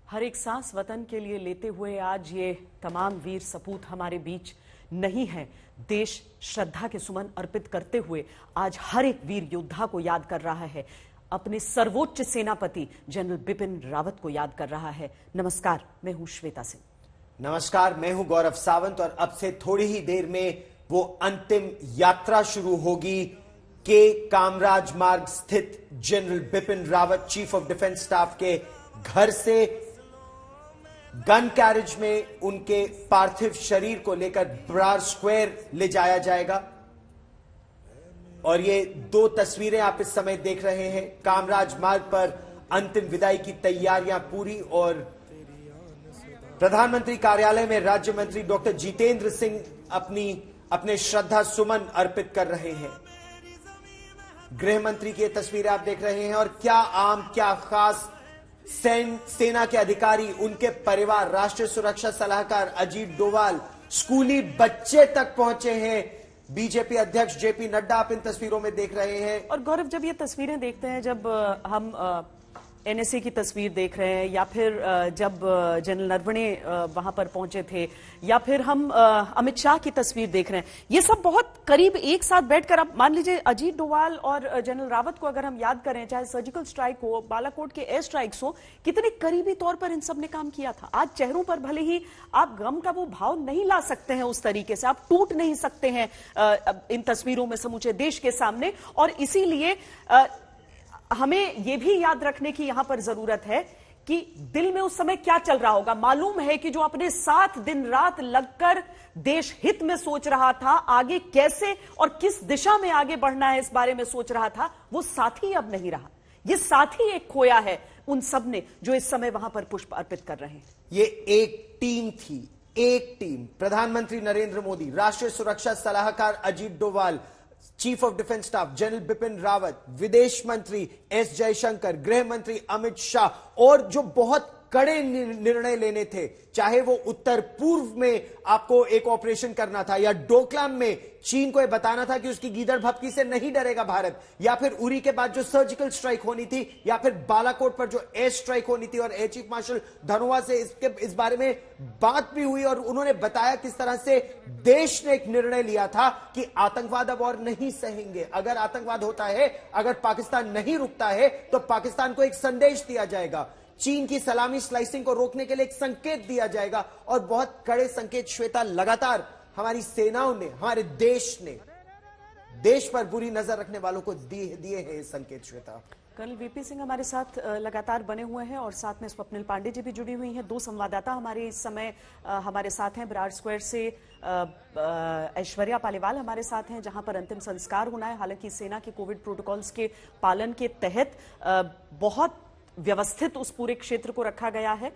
हर एक सांस वतन के लिए लेते हुए आज ये तमाम वीर सपूत हमारे बीच नहीं है। देश श्रद्धा के सुमन अर्पित करते हुए आज हर एक वीर योद्धा को याद कर रहा है, अपने सर्वोच्च सेनापति जनरल बिपिन रावत को याद कर रहा है। नमस्कार, मैं हूं श्वेता सिंह। नमस्कार, मैं हूं गौरव सावंत और अब से थोड़ी ही देर में वो अंतिम यात्रा शुरू होगी के कामराज मार्ग स्थित general Bipin Rawat chief of defence staff के घर से गन कैरेज में उनके पार्थिव शरीर को लेकर बरार स्क्वायर ले जाया जाएगा। और ये दो तस्वीरें आप इस समय देख रहे हैं। कामराज मार्ग पर अंतिम विदाई की तैयारियां पूरी और प्रधानमंत्री कार्यालय में राज्य मंत्री डॉक्टर जितेंद्र सिंह अपने श्रद्धा सुमन अर्पित कर रहे हैं। गृह मंत्री की तस्वीरें आप देख रहे हैं और क्या खास सेना के अधिकारी, उनके परिवार, राष्ट्रीय सुरक्षा सलाहकार अजीत डोभाल, स्कूली बच्चे तक पहुंचे हैं। बीजेपी अध्यक्ष जेपी नड्डा आप इन तस्वीरों में देख रहे हैं। और गौरव, जब ये तस्वीरें देखते हैं, जब हम एनएसए की तस्वीर देख रहे हैं या फिर जब जनरल नरवणे वहां पर पहुंचे थे या फिर हम अमित शाह की तस्वीर देख रहे हैं, ये सब बहुत करीब एक साथ बैठकर, अब मान लीजिए अजीत डोभाल और जनरल रावत को अगर हम याद करें, चाहे सर्जिकल स्ट्राइक हो, बालाकोट के एयर स्ट्राइक्स हो, कितने करीबी तौर पर इन सब ने काम किया था। आज चेहरों पर भले ही आप गम का वो भाव नहीं ला सकते हैं, उस तरीके से आप टूट नहीं सकते हैं इन तस्वीरों में समूचे देश के सामने। और इसीलिए हमें यह भी याद रखने की यहां पर जरूरत है कि दिल में उस समय क्या चल रहा होगा। मालूम है कि जो अपने साथ दिन रात लगकर देश हित में सोच रहा था, आगे कैसे और किस दिशा में आगे बढ़ना है इस बारे में सोच रहा था, वो साथी अब नहीं रहा। ये साथी एक खोया है उन सब ने जो इस समय वहां पर पुष्प अर्पित कर रहे हैं। ये एक टीम थी, एक टीम। प्रधानमंत्री नरेंद्र मोदी, राष्ट्रीय सुरक्षा सलाहकार Ajit Doval, chief of defence staff general Bipin Rawat, विदेश मंत्री एस जयशंकर, गृह मंत्री अमित शाह और जो बहुत कड़े निर्णय लेने थे, चाहे वो उत्तर पूर्व में आपको एक ऑपरेशन करना था या डोकलाम में चीन को यह बताना था कि उसकी गीदड़ भपकी से नहीं डरेगा भारत, या फिर उरी के बाद जो सर्जिकल स्ट्राइक होनी थी, या फिर बालाकोट पर जो एयर स्ट्राइक होनी थी। और एयर चीफ मार्शल धनोआ से इस बारे में बात भी हुई और उन्होंने बताया किस तरह से देश ने एक निर्णय लिया था कि आतंकवाद अब और नहीं सहेंगे। अगर आतंकवाद होता है, अगर पाकिस्तान नहीं रुकता है, तो पाकिस्तान को एक संदेश दिया जाएगा, चीन की सलामी स्लाइसिंग को रोकने के लिए एक संकेत दिया जाएगा। और बहुत कड़े संकेत श्वेता लगातार हमारी सेनाओं ने, हमारे देश ने, देश पर बुरी नजर रखने वालों को दिए हैं ये संकेत। श्वेता, कर्नल वीपी सिंह हमारे साथ लगातार बने हुए हैं और साथ में स्वप्निल पांडे जी भी जुड़ी हुई हैं। दो संवाददाता हमारे इस समय हमारे साथ हैं। बरार स्क्वायर से ऐश्वर्या पालीवाल हमारे साथ हैं, जहां पर अंतिम संस्कार होना है। हालांकि सेना के कोविड प्रोटोकॉल्स के पालन के तहत बहुत व्यवस्थित उस पूरे क्षेत्र को रखा गया है।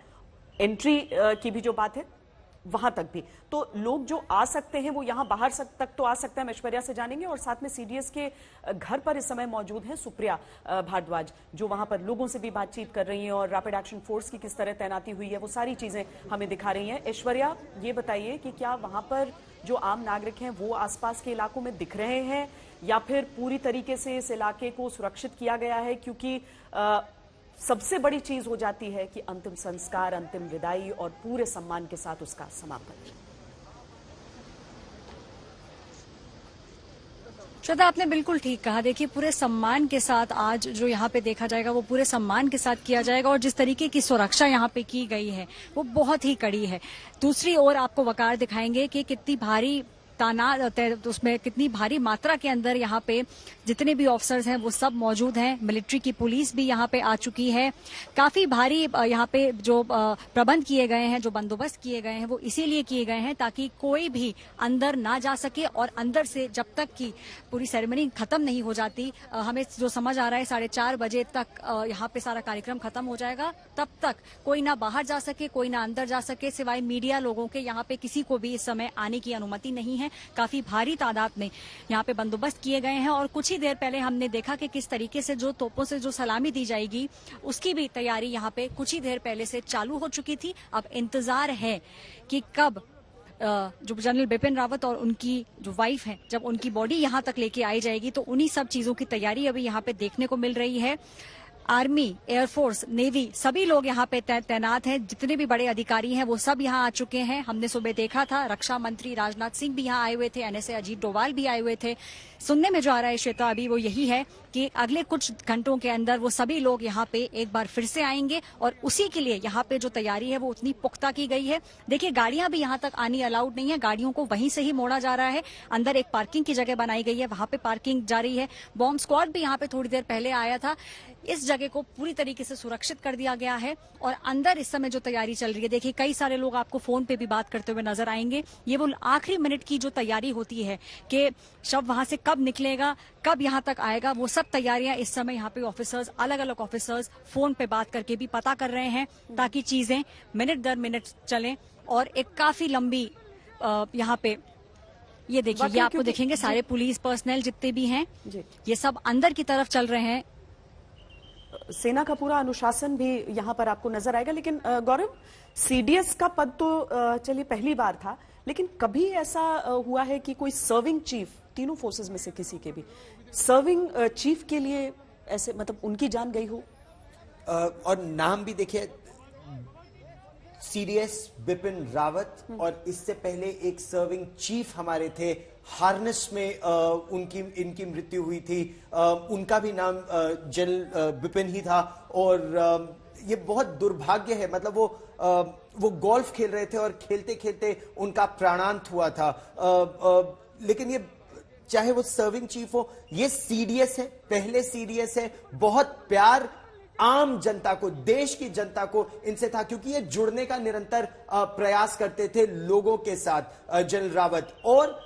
एंट्री की भी जो बात है वहां तक भी, तो लोग जो आ सकते हैं वो यहां बाहर तक तो आ सकते हैं, हम ऐश्वर्या से जानेंगे। और साथ में सीडीएस के घर पर इस समय मौजूद हैं सुप्रिया भारद्वाज, जो वहां पर लोगों से भी बातचीत कर रही हैं और रैपिड एक्शन फोर्स की किस तरह तैनाती हुई है वो सारी चीजें हमें दिखा रही हैं। ऐश्वर्या, ये बताइए कि क्या वहां पर जो आम नागरिक हैं वो आसपास के इलाकों में दिख रहे हैं या फिर पूरी तरीके से इस इलाके को सुरक्षित किया गया है? क्योंकि सबसे बड़ी चीज हो जाती है कि अंतिम संस्कार, अंतिम विदाई और पूरे सम्मान के साथ उसका समापन। श्रद्धा, आपने बिल्कुल ठीक कहा। देखिए, पूरे सम्मान के साथ आज जो यहाँ पे देखा जाएगा वो पूरे सम्मान के साथ किया जाएगा और जिस तरीके की सुरक्षा यहाँ पे की गई है वो बहुत ही कड़ी है। दूसरी ओर आपको वकार दिखाएंगे कि कितनी भारी उसमें कितनी भारी मात्रा के अंदर यहाँ पे जितने भी ऑफिसर्स हैं वो सब मौजूद हैं। मिलिट्री की पुलिस भी यहाँ पे आ चुकी है। काफी भारी यहाँ पे जो प्रबंध किए गए हैं, जो बंदोबस्त किए गए हैं, वो इसीलिए किए गए हैं ताकि कोई भी अंदर ना जा सके और अंदर से जब तक की पूरी सेरेमनी खत्म नहीं हो जाती, हमें जो समझ आ रहा है 4:30 बजे तक यहाँ पे सारा कार्यक्रम खत्म हो जाएगा, तब तक कोई ना बाहर जा सके, कोई ना अंदर जा सके, सिवाय मीडिया लोगों के। यहाँ पे किसी को भी इस समय आने की अनुमति नहीं है। काफी भारी तादाद में यहाँ पे बंदोबस्त किए गए हैं और कुछ ही देर पहले हमने देखा कि किस तरीके से जो तोपों से जो सलामी दी जाएगी उसकी भी तैयारी यहाँ पे कुछ ही देर पहले से चालू हो चुकी थी। अब इंतजार है कि कब जो जनरल बिपिन रावत और उनकी जो वाइफ है, जब उनकी बॉडी यहाँ तक लेके आई जाएगी, तो उन्हीं सब चीजों की तैयारी अभी यहाँ पे देखने को मिल रही है। आर्मी, एयरफोर्स, नेवी सभी लोग यहाँ पे तैनात हैं। जितने भी बड़े अधिकारी हैं वो सब यहाँ आ चुके हैं। हमने सुबह देखा था रक्षा मंत्री राजनाथ सिंह भी यहाँ आए हुए थे, एनएसए अजीत डोभाल भी आए हुए थे। सुनने में जो आ रहा है श्वेता अभी वो यही है कि अगले कुछ घंटों के अंदर वो सभी लोग यहाँ पे एक बार फिर से आएंगे और उसी के लिए यहाँ पे जो तैयारी है वो उतनी पुख्ता की गई है। देखिए गाड़ियां भी यहाँ तक आनी अलाउड नहीं है, गाड़ियों को वहीं से ही मोड़ा जा रहा है। अंदर एक पार्किंग की जगह बनाई गई है, वहां पे पार्किंग जारी है। बॉम्ब स्क्वाड भी यहाँ पे थोड़ी देर पहले आया था। इस जगह को पूरी तरीके से सुरक्षित कर दिया गया है और अंदर इस समय जो तैयारी चल रही है, देखिए कई सारे लोग आपको फोन पे भी बात करते हुए नजर आएंगे। ये वो आखिरी मिनट की जो तैयारी होती है कि शव वहां से कब निकलेगा, कब यहाँ तक आएगा, वो सब तैयारियां इस समय यहाँ पे ऑफिसर्स, अलग अलग ऑफिसर्स फोन पे बात करके भी पता कर रहे हैं ताकि चीजें मिनट दर मिनट चलें। और एक काफी लंबी यहाँ पे ये देखिए, ये आपको देखेंगे सारे पुलिस पर्सनल जितने भी हैं ये सब अंदर की तरफ चल रहे हैं। सेना का पूरा अनुशासन भी यहाँ पर आपको नजर आएगा। लेकिन गौरव, सीडीएस का पद तो चलिए पहली बार था, लेकिन कभी ऐसा हुआ है कि कोई सर्विंग चीफ, तीनों फोर्सेस में से किसी के भी सर्विंग चीफ के लिए ऐसे मतलब उनकी जान गई हो? और नाम भी देखिए, सीडीएस बिपिन रावत, और इससे पहले एक सर्विंग चीफ हमारे थे, हार्नेस में इनकी मृत्यु हुई थी। उनका भी नाम जनरल बिपिन ही था। और ये बहुत दुर्भाग्य है, मतलब वो गोल्फ खेल रहे थे और खेलते खेलते उनका प्राणांत हुआ था। लेकिन ये चाहे वो सर्विंग चीफ हो, ये सीडीएस है, पहले सीडीएस है। बहुत प्यार आम जनता को, देश की जनता को इनसे था, क्योंकि ये जुड़ने का निरंतर प्रयास करते थे लोगों के साथ जनरल रावत, और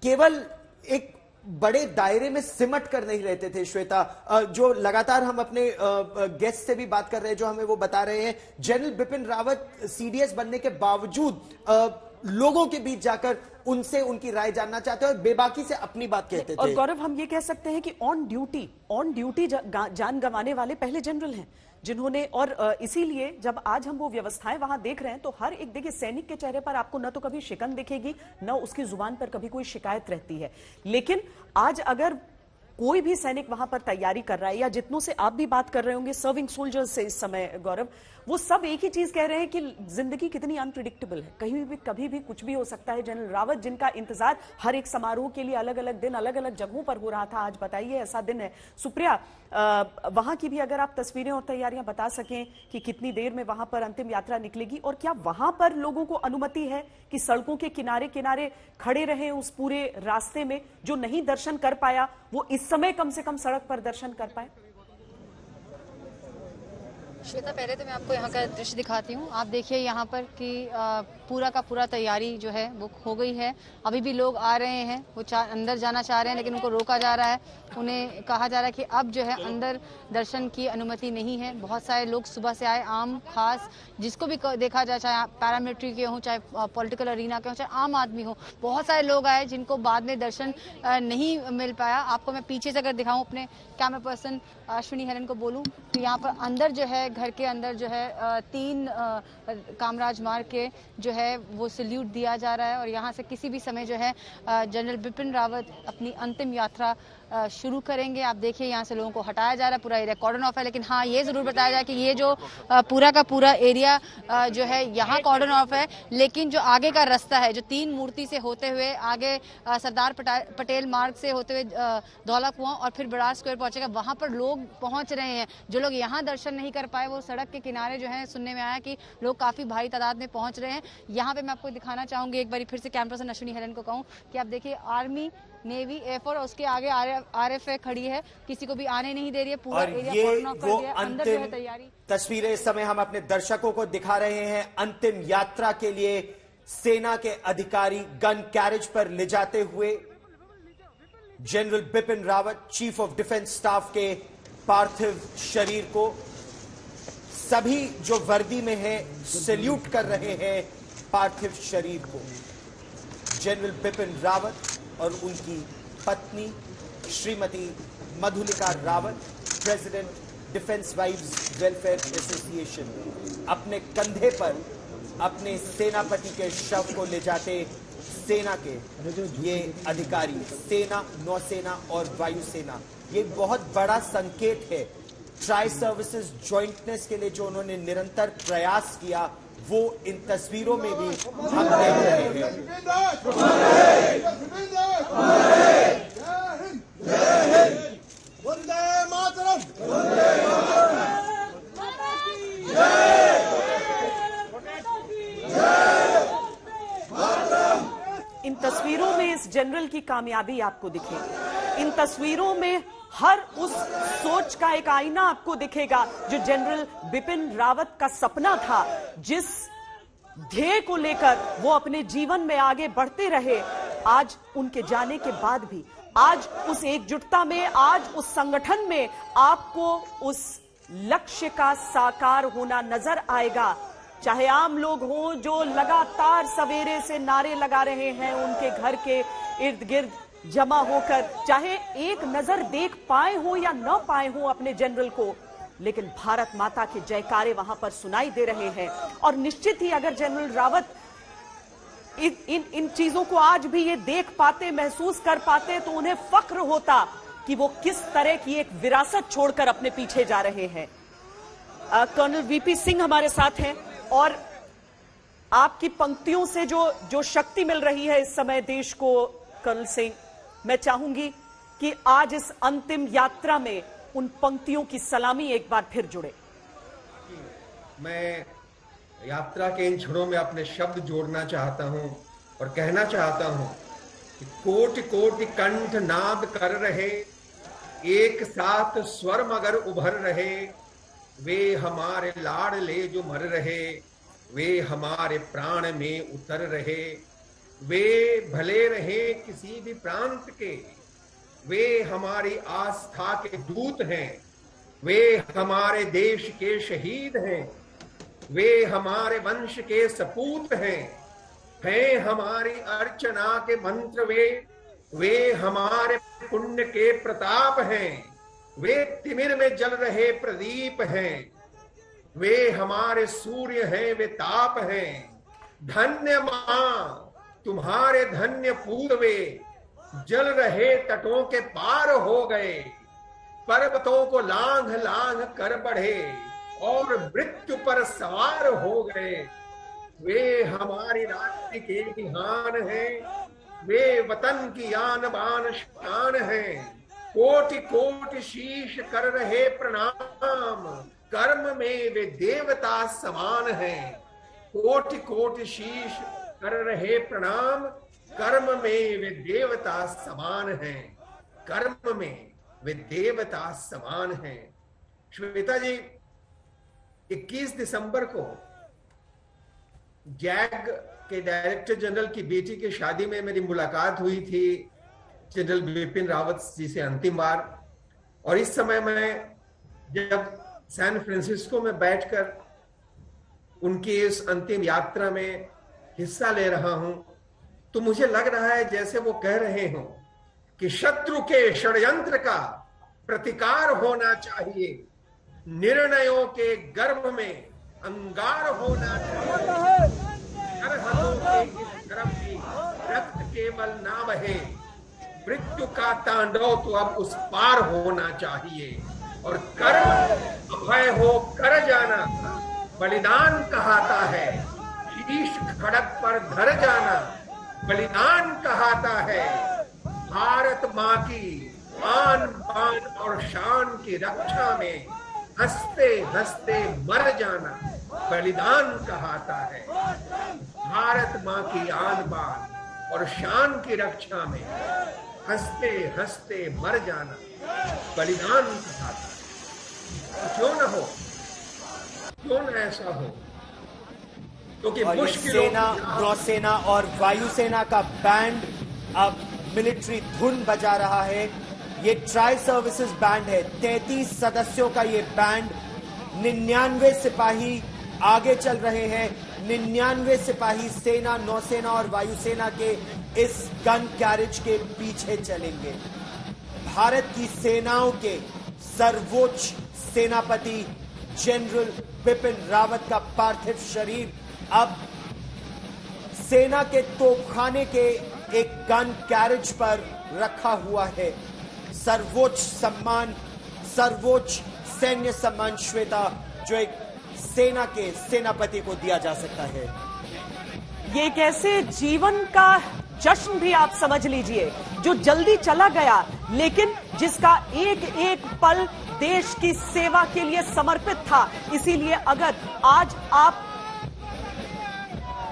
केवल एक बड़े दायरे में सिमट कर नहीं रहते थे। श्वेता, जो लगातार हम अपने गेस्ट से भी बात कर रहे हैं, जो हमें वो बता रहे हैं, जनरल बिपिन रावत सीडीएस बनने के बावजूद लोगों के बीच जाकर उनसे उनकी राय जानना चाहते हैं और बेबाकी से अपनी बात कहते थे। और गौरव, हम ये कह सकते हैं कि ऑन ड्यूटी जान गंवाने वाले पहले जनरल हैं जिन्होंने, और इसीलिए जब आज हम वो व्यवस्थाएं वहां देख रहे हैं तो हर एक, देखिए सैनिक के चेहरे पर आपको न तो कभी शिकन दिखेगी, न उसकी जुबान पर कभी कोई शिकायत रहती है। लेकिन आज अगर कोई भी सैनिक वहां पर तैयारी कर रहा है, या जितनों से आप भी बात कर रहे होंगे सर्विंग सोल्जर्स से इस समय गौरव, वो सब एक ही चीज कह रहे हैं कि जिंदगी कितनी अनप्रिडिक्टेबल है, कभी भी कुछ भी हो सकता है। जनरल रावत जिनका इंतजार हर एक समारोह के लिए अलग अलग दिन अलग अलग जगहों पर हो रहा था, आज बताइए ऐसा दिन है। सुप्रिया, वहां की भी अगर आप तस्वीरें और तैयारियां बता सकें कि कितनी देर में वहां पर अंतिम यात्रा निकलेगी, और क्या वहां पर लोगों को अनुमति है कि सड़कों के किनारे किनारे खड़े रहे उस पूरे रास्ते में? जो नहीं दर्शन कर पाया वो इस समय कम से कम सड़क पर दर्शन कर पाए। श्वेता, पहले तो मैं आपको यहाँ का दृश्य दिखाती हूँ। आप देखिए यहाँ पर कि पूरा का पूरा तैयारी जो है वो हो गई है। अभी भी लोग आ रहे हैं, वो अंदर जाना चाह रहे हैं, लेकिन उनको रोका जा रहा है। उन्हें कहा जा रहा है कि अब जो है अंदर दर्शन की अनुमति नहीं है। बहुत सारे लोग सुबह से आए, आम खास जिसको भी देखा जाए, चाहे पैरामिलिट्री के हों, चाहे पॉलिटिकल अरीना के हों, चाहे आम आदमी हो, बहुत सारे लोग आए जिनको बाद में दर्शन नहीं मिल पाया। आपको मैं पीछे से अगर दिखाऊं, अपने कैमरा पर्सन अश्विनी हेलन को बोलूं तो यहाँ पर अंदर जो है, घर के अंदर जो है 3 कामराज मार्ग के जो है वो सल्यूट दिया जा रहा है, और यहाँ से किसी भी समय जो है जनरल बिपिन रावत अपनी अंतिम यात्रा शुरू करेंगे। आप देखिए यहाँ से लोगों को हटाया जा रहा है, पूरा एरिया कॉर्डन ऑफ है। लेकिन हाँ, ये जरूर बताया जाए कि ये जो पूरा का पूरा एरिया जो है यहाँ कॉर्डन ऑफ है, लेकिन जो आगे का रास्ता है, जो 3 मूर्ति से होते हुए आगे सरदार पटेल मार्ग से होते हुए धौला कुआं और फिर बराड़ स्क्वायर पहुंचेगा, वहां पर लोग पहुंच रहे हैं। जो लोग यहाँ दर्शन नहीं कर पाए वो सड़क के किनारे जो है, सुनने में आया कि लोग काफी भारी तादाद में पहुंच रहे हैं। यहाँ पे मैं आपको दिखाना चाहूंगी, एक बार फिर से कैमरा पर्सन अश्विनी हेलन को कहूँ कि आप देखिए आर्मी, नेवी, एयरफोर्स और उसके आगे आरएफए खड़ी है, किसी को भी आने नहीं दे रही है। पूरा एरिया कॉर्डन ऑफ कर दिया है। अंदर जो है तैयारी, तस्वीरें इस समय हम अपने दर्शकों को दिखा रहे हैं। अंतिम यात्रा के लिए सेना के अधिकारी गन कैरेज पर ले जाते हुए general Bipin Rawat, chief of defence staff के पार्थिव शरीर को सभी जो वर्दी में है सैल्यूट कर रहे हैं पार्थिव शरीर को। जनरल बिपिन रावत और उनकी पत्नी Shrimati Madhulika Rawat, president defence wives welfare association, अपने कंधे पर अपने सेनापति के शव को ले जाते सेना के ये अधिकारी, सेना, नौसेना और वायुसेना, ये बहुत बड़ा संकेत है ट्राई सर्विसेज ज्वाइंटनेस के लिए जो उन्होंने निरंतर प्रयास किया, वो इन तस्वीरों में भी हम देख रहे हैं। इन तस्वीरों में इस जनरल की कामयाबी आपको दिखेगी। इन तस्वीरों में हर उस सोच का एक आईना आपको दिखेगा जो जनरल बिपिन रावत का सपना था, जिस ध्येय को लेकर वो अपने जीवन में आगे बढ़ते रहे। आज उनके जाने के बाद भी, आज उस एकजुटता में, आज उस संगठन में आपको उस लक्ष्य का साकार होना नजर आएगा। चाहे आम लोग हों जो लगातार सवेरे से नारे लगा रहे हैं उनके घर के इर्द गिर्द जमा होकर, चाहे एक नजर देख पाए हो या न पाए हो अपने जनरल को, लेकिन भारत माता के जयकारे वहां पर सुनाई दे रहे हैं। और निश्चित ही अगर जनरल रावत इन चीजों को आज भी ये देख पाते, महसूस कर पाते, तो उन्हें फक्र होता कि वो किस तरह की एक विरासत छोड़कर अपने पीछे जा रहे हैं। कर्नल वीपी सिंह हमारे साथ हैं और आपकी पंक्तियों से जो शक्ति मिल रही है इस समय देश को, कर्नल सिंह, मैं चाहूंगी कि आज इस अंतिम यात्रा में उन पंक्तियों की सलामी एक बार फिर जुड़े। मैं यात्रा के इन क्षणों में अपने शब्द जोड़ना चाहता हूं और कहना चाहता हूं कि कोटि कोटि कंठ नाद कर रहे, एक साथ स्वर मगर उभर रहे, वे हमारे लाडले जो मर रहे, वे हमारे प्राण में उतर रहे, वे भले रहे किसी भी प्रांत के, वे हमारी आस्था के दूत हैं, वे हमारे देश के शहीद हैं, वे हमारे वंश के सपूत हैं हमारी अर्चना के मंत्र वे हमारे पुण्य के प्रताप हैं, वे तिमिर में जल रहे प्रदीप हैं, वे हमारे सूर्य हैं, वे ताप हैं। धन्य मां तुम्हारे धन्य पूत वे, जल रहे तटों के पार हो गए, पर्वतों को लांघ लांघ कर बढ़े और मृत्यु पर सवार हो गए। वे हमारी राष्ट्र के विहान हैं, वे वतन की आन बान शान हैं, कोटि कोटि शीश कर रहे प्रणाम, कर्म में वे देवता समान हैं। कोटि कोटि शीश कर रहे प्रणाम, कर्म में वे देवता समान हैं, कर्म में वे देवता समान हैं। श्वेता जी, 21 दिसंबर को जैग के डायरेक्टर जनरल की बेटी की शादी में मेरी मुलाकात हुई थी जनरल बिपिन रावत जी से अंतिम बार। और इस समय मैं जब सैन फ्रांसिस्को में बैठकर उनकी इस अंतिम यात्रा में हिस्सा ले रहा हूं, तो मुझे लग रहा है जैसे वो कह रहे हों कि शत्रु के षड्यंत्र का प्रतिकार होना चाहिए, निर्णयों के गर्भ में अंगार होना चाहिए, सरहदों के इस गर्भ में रक्त केवल ना बहे, मृत्यु का तांडव तो अब उस पार होना चाहिए। और कर्म अभय हो कर जाना बलिदान कहाता है, शीश खड़क पर धर जाना बलिदान कहाता है। भारत माँ की आन बान और शान की रक्षा में हंसते हंसते मर जाना बलिदान कहाता है। भारत माँ की आन बान और शान की रक्षा में हंसते हंसते मर जाना बलिदान कहाता है। क्यों न हो, क्यों न ऐसा हो, क्योंकि सेना, नौसेना और वायुसेना का बैंड अब मिलिट्री धुन बजा रहा है। ये ट्राई सर्विसेज बैंड है, 33 सदस्यों का ये बैंड। 99 सिपाही आगे चल रहे हैं, 99 सिपाही सेना, नौसेना और वायुसेना के इस गन कैरेज के पीछे चलेंगे। भारत की सेनाओं के सर्वोच्च सेनापति जनरल बिपिन रावत का पार्थिव शरीर अब सेना के तोपखाने के एक गन कैरेज पर रखा हुआ है। सर्वोच्च सम्मान, सर्वोच्च सैन्य सम्मान श्वेता जो एक सेना के सेनापति को दिया जा सकता है। ये एक ऐसे जीवन का जश्न भी आप समझ लीजिए जो जल्दी चला गया, लेकिन जिसका एक एक पल देश की सेवा के लिए समर्पित था। इसीलिए अगर आज आप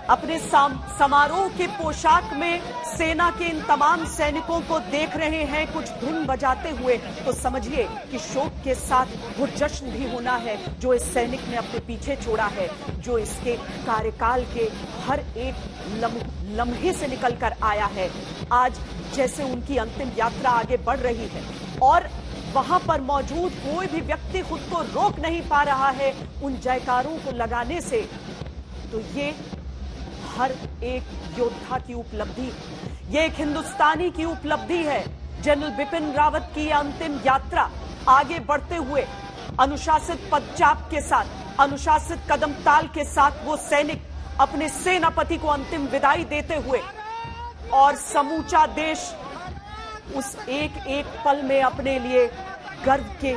अपने समारोह के पोशाक में सेना के इन तमाम सैनिकों को देख रहे हैं कुछ धुन बजाते हुए, तो समझिए कि शोक के साथ वो जश्न भी होना है जो इस सैनिक ने अपने पीछे छोड़ा है, जो इसके कार्यकाल के हर एक लम्हे से निकलकर आया है। आज जैसे उनकी अंतिम यात्रा आगे बढ़ रही है और वहां पर मौजूद कोई भी व्यक्ति खुद को रोक नहीं पा रहा है उन जयकारों को लगाने से, तो ये हर एक योद्धा की उपलब्धि, ये एक हिंदुस्तानी की उपलब्धि है। जनरल बिपिन रावत की अंतिम यात्रा आगे बढ़ते हुए अनुशासित पदचाप के साथ, अनुशासित कदम ताल के साथ वो सैनिक अपने सेनापति को अंतिम विदाई देते हुए, और समूचा देश उस एक एक पल में अपने लिए गर्व के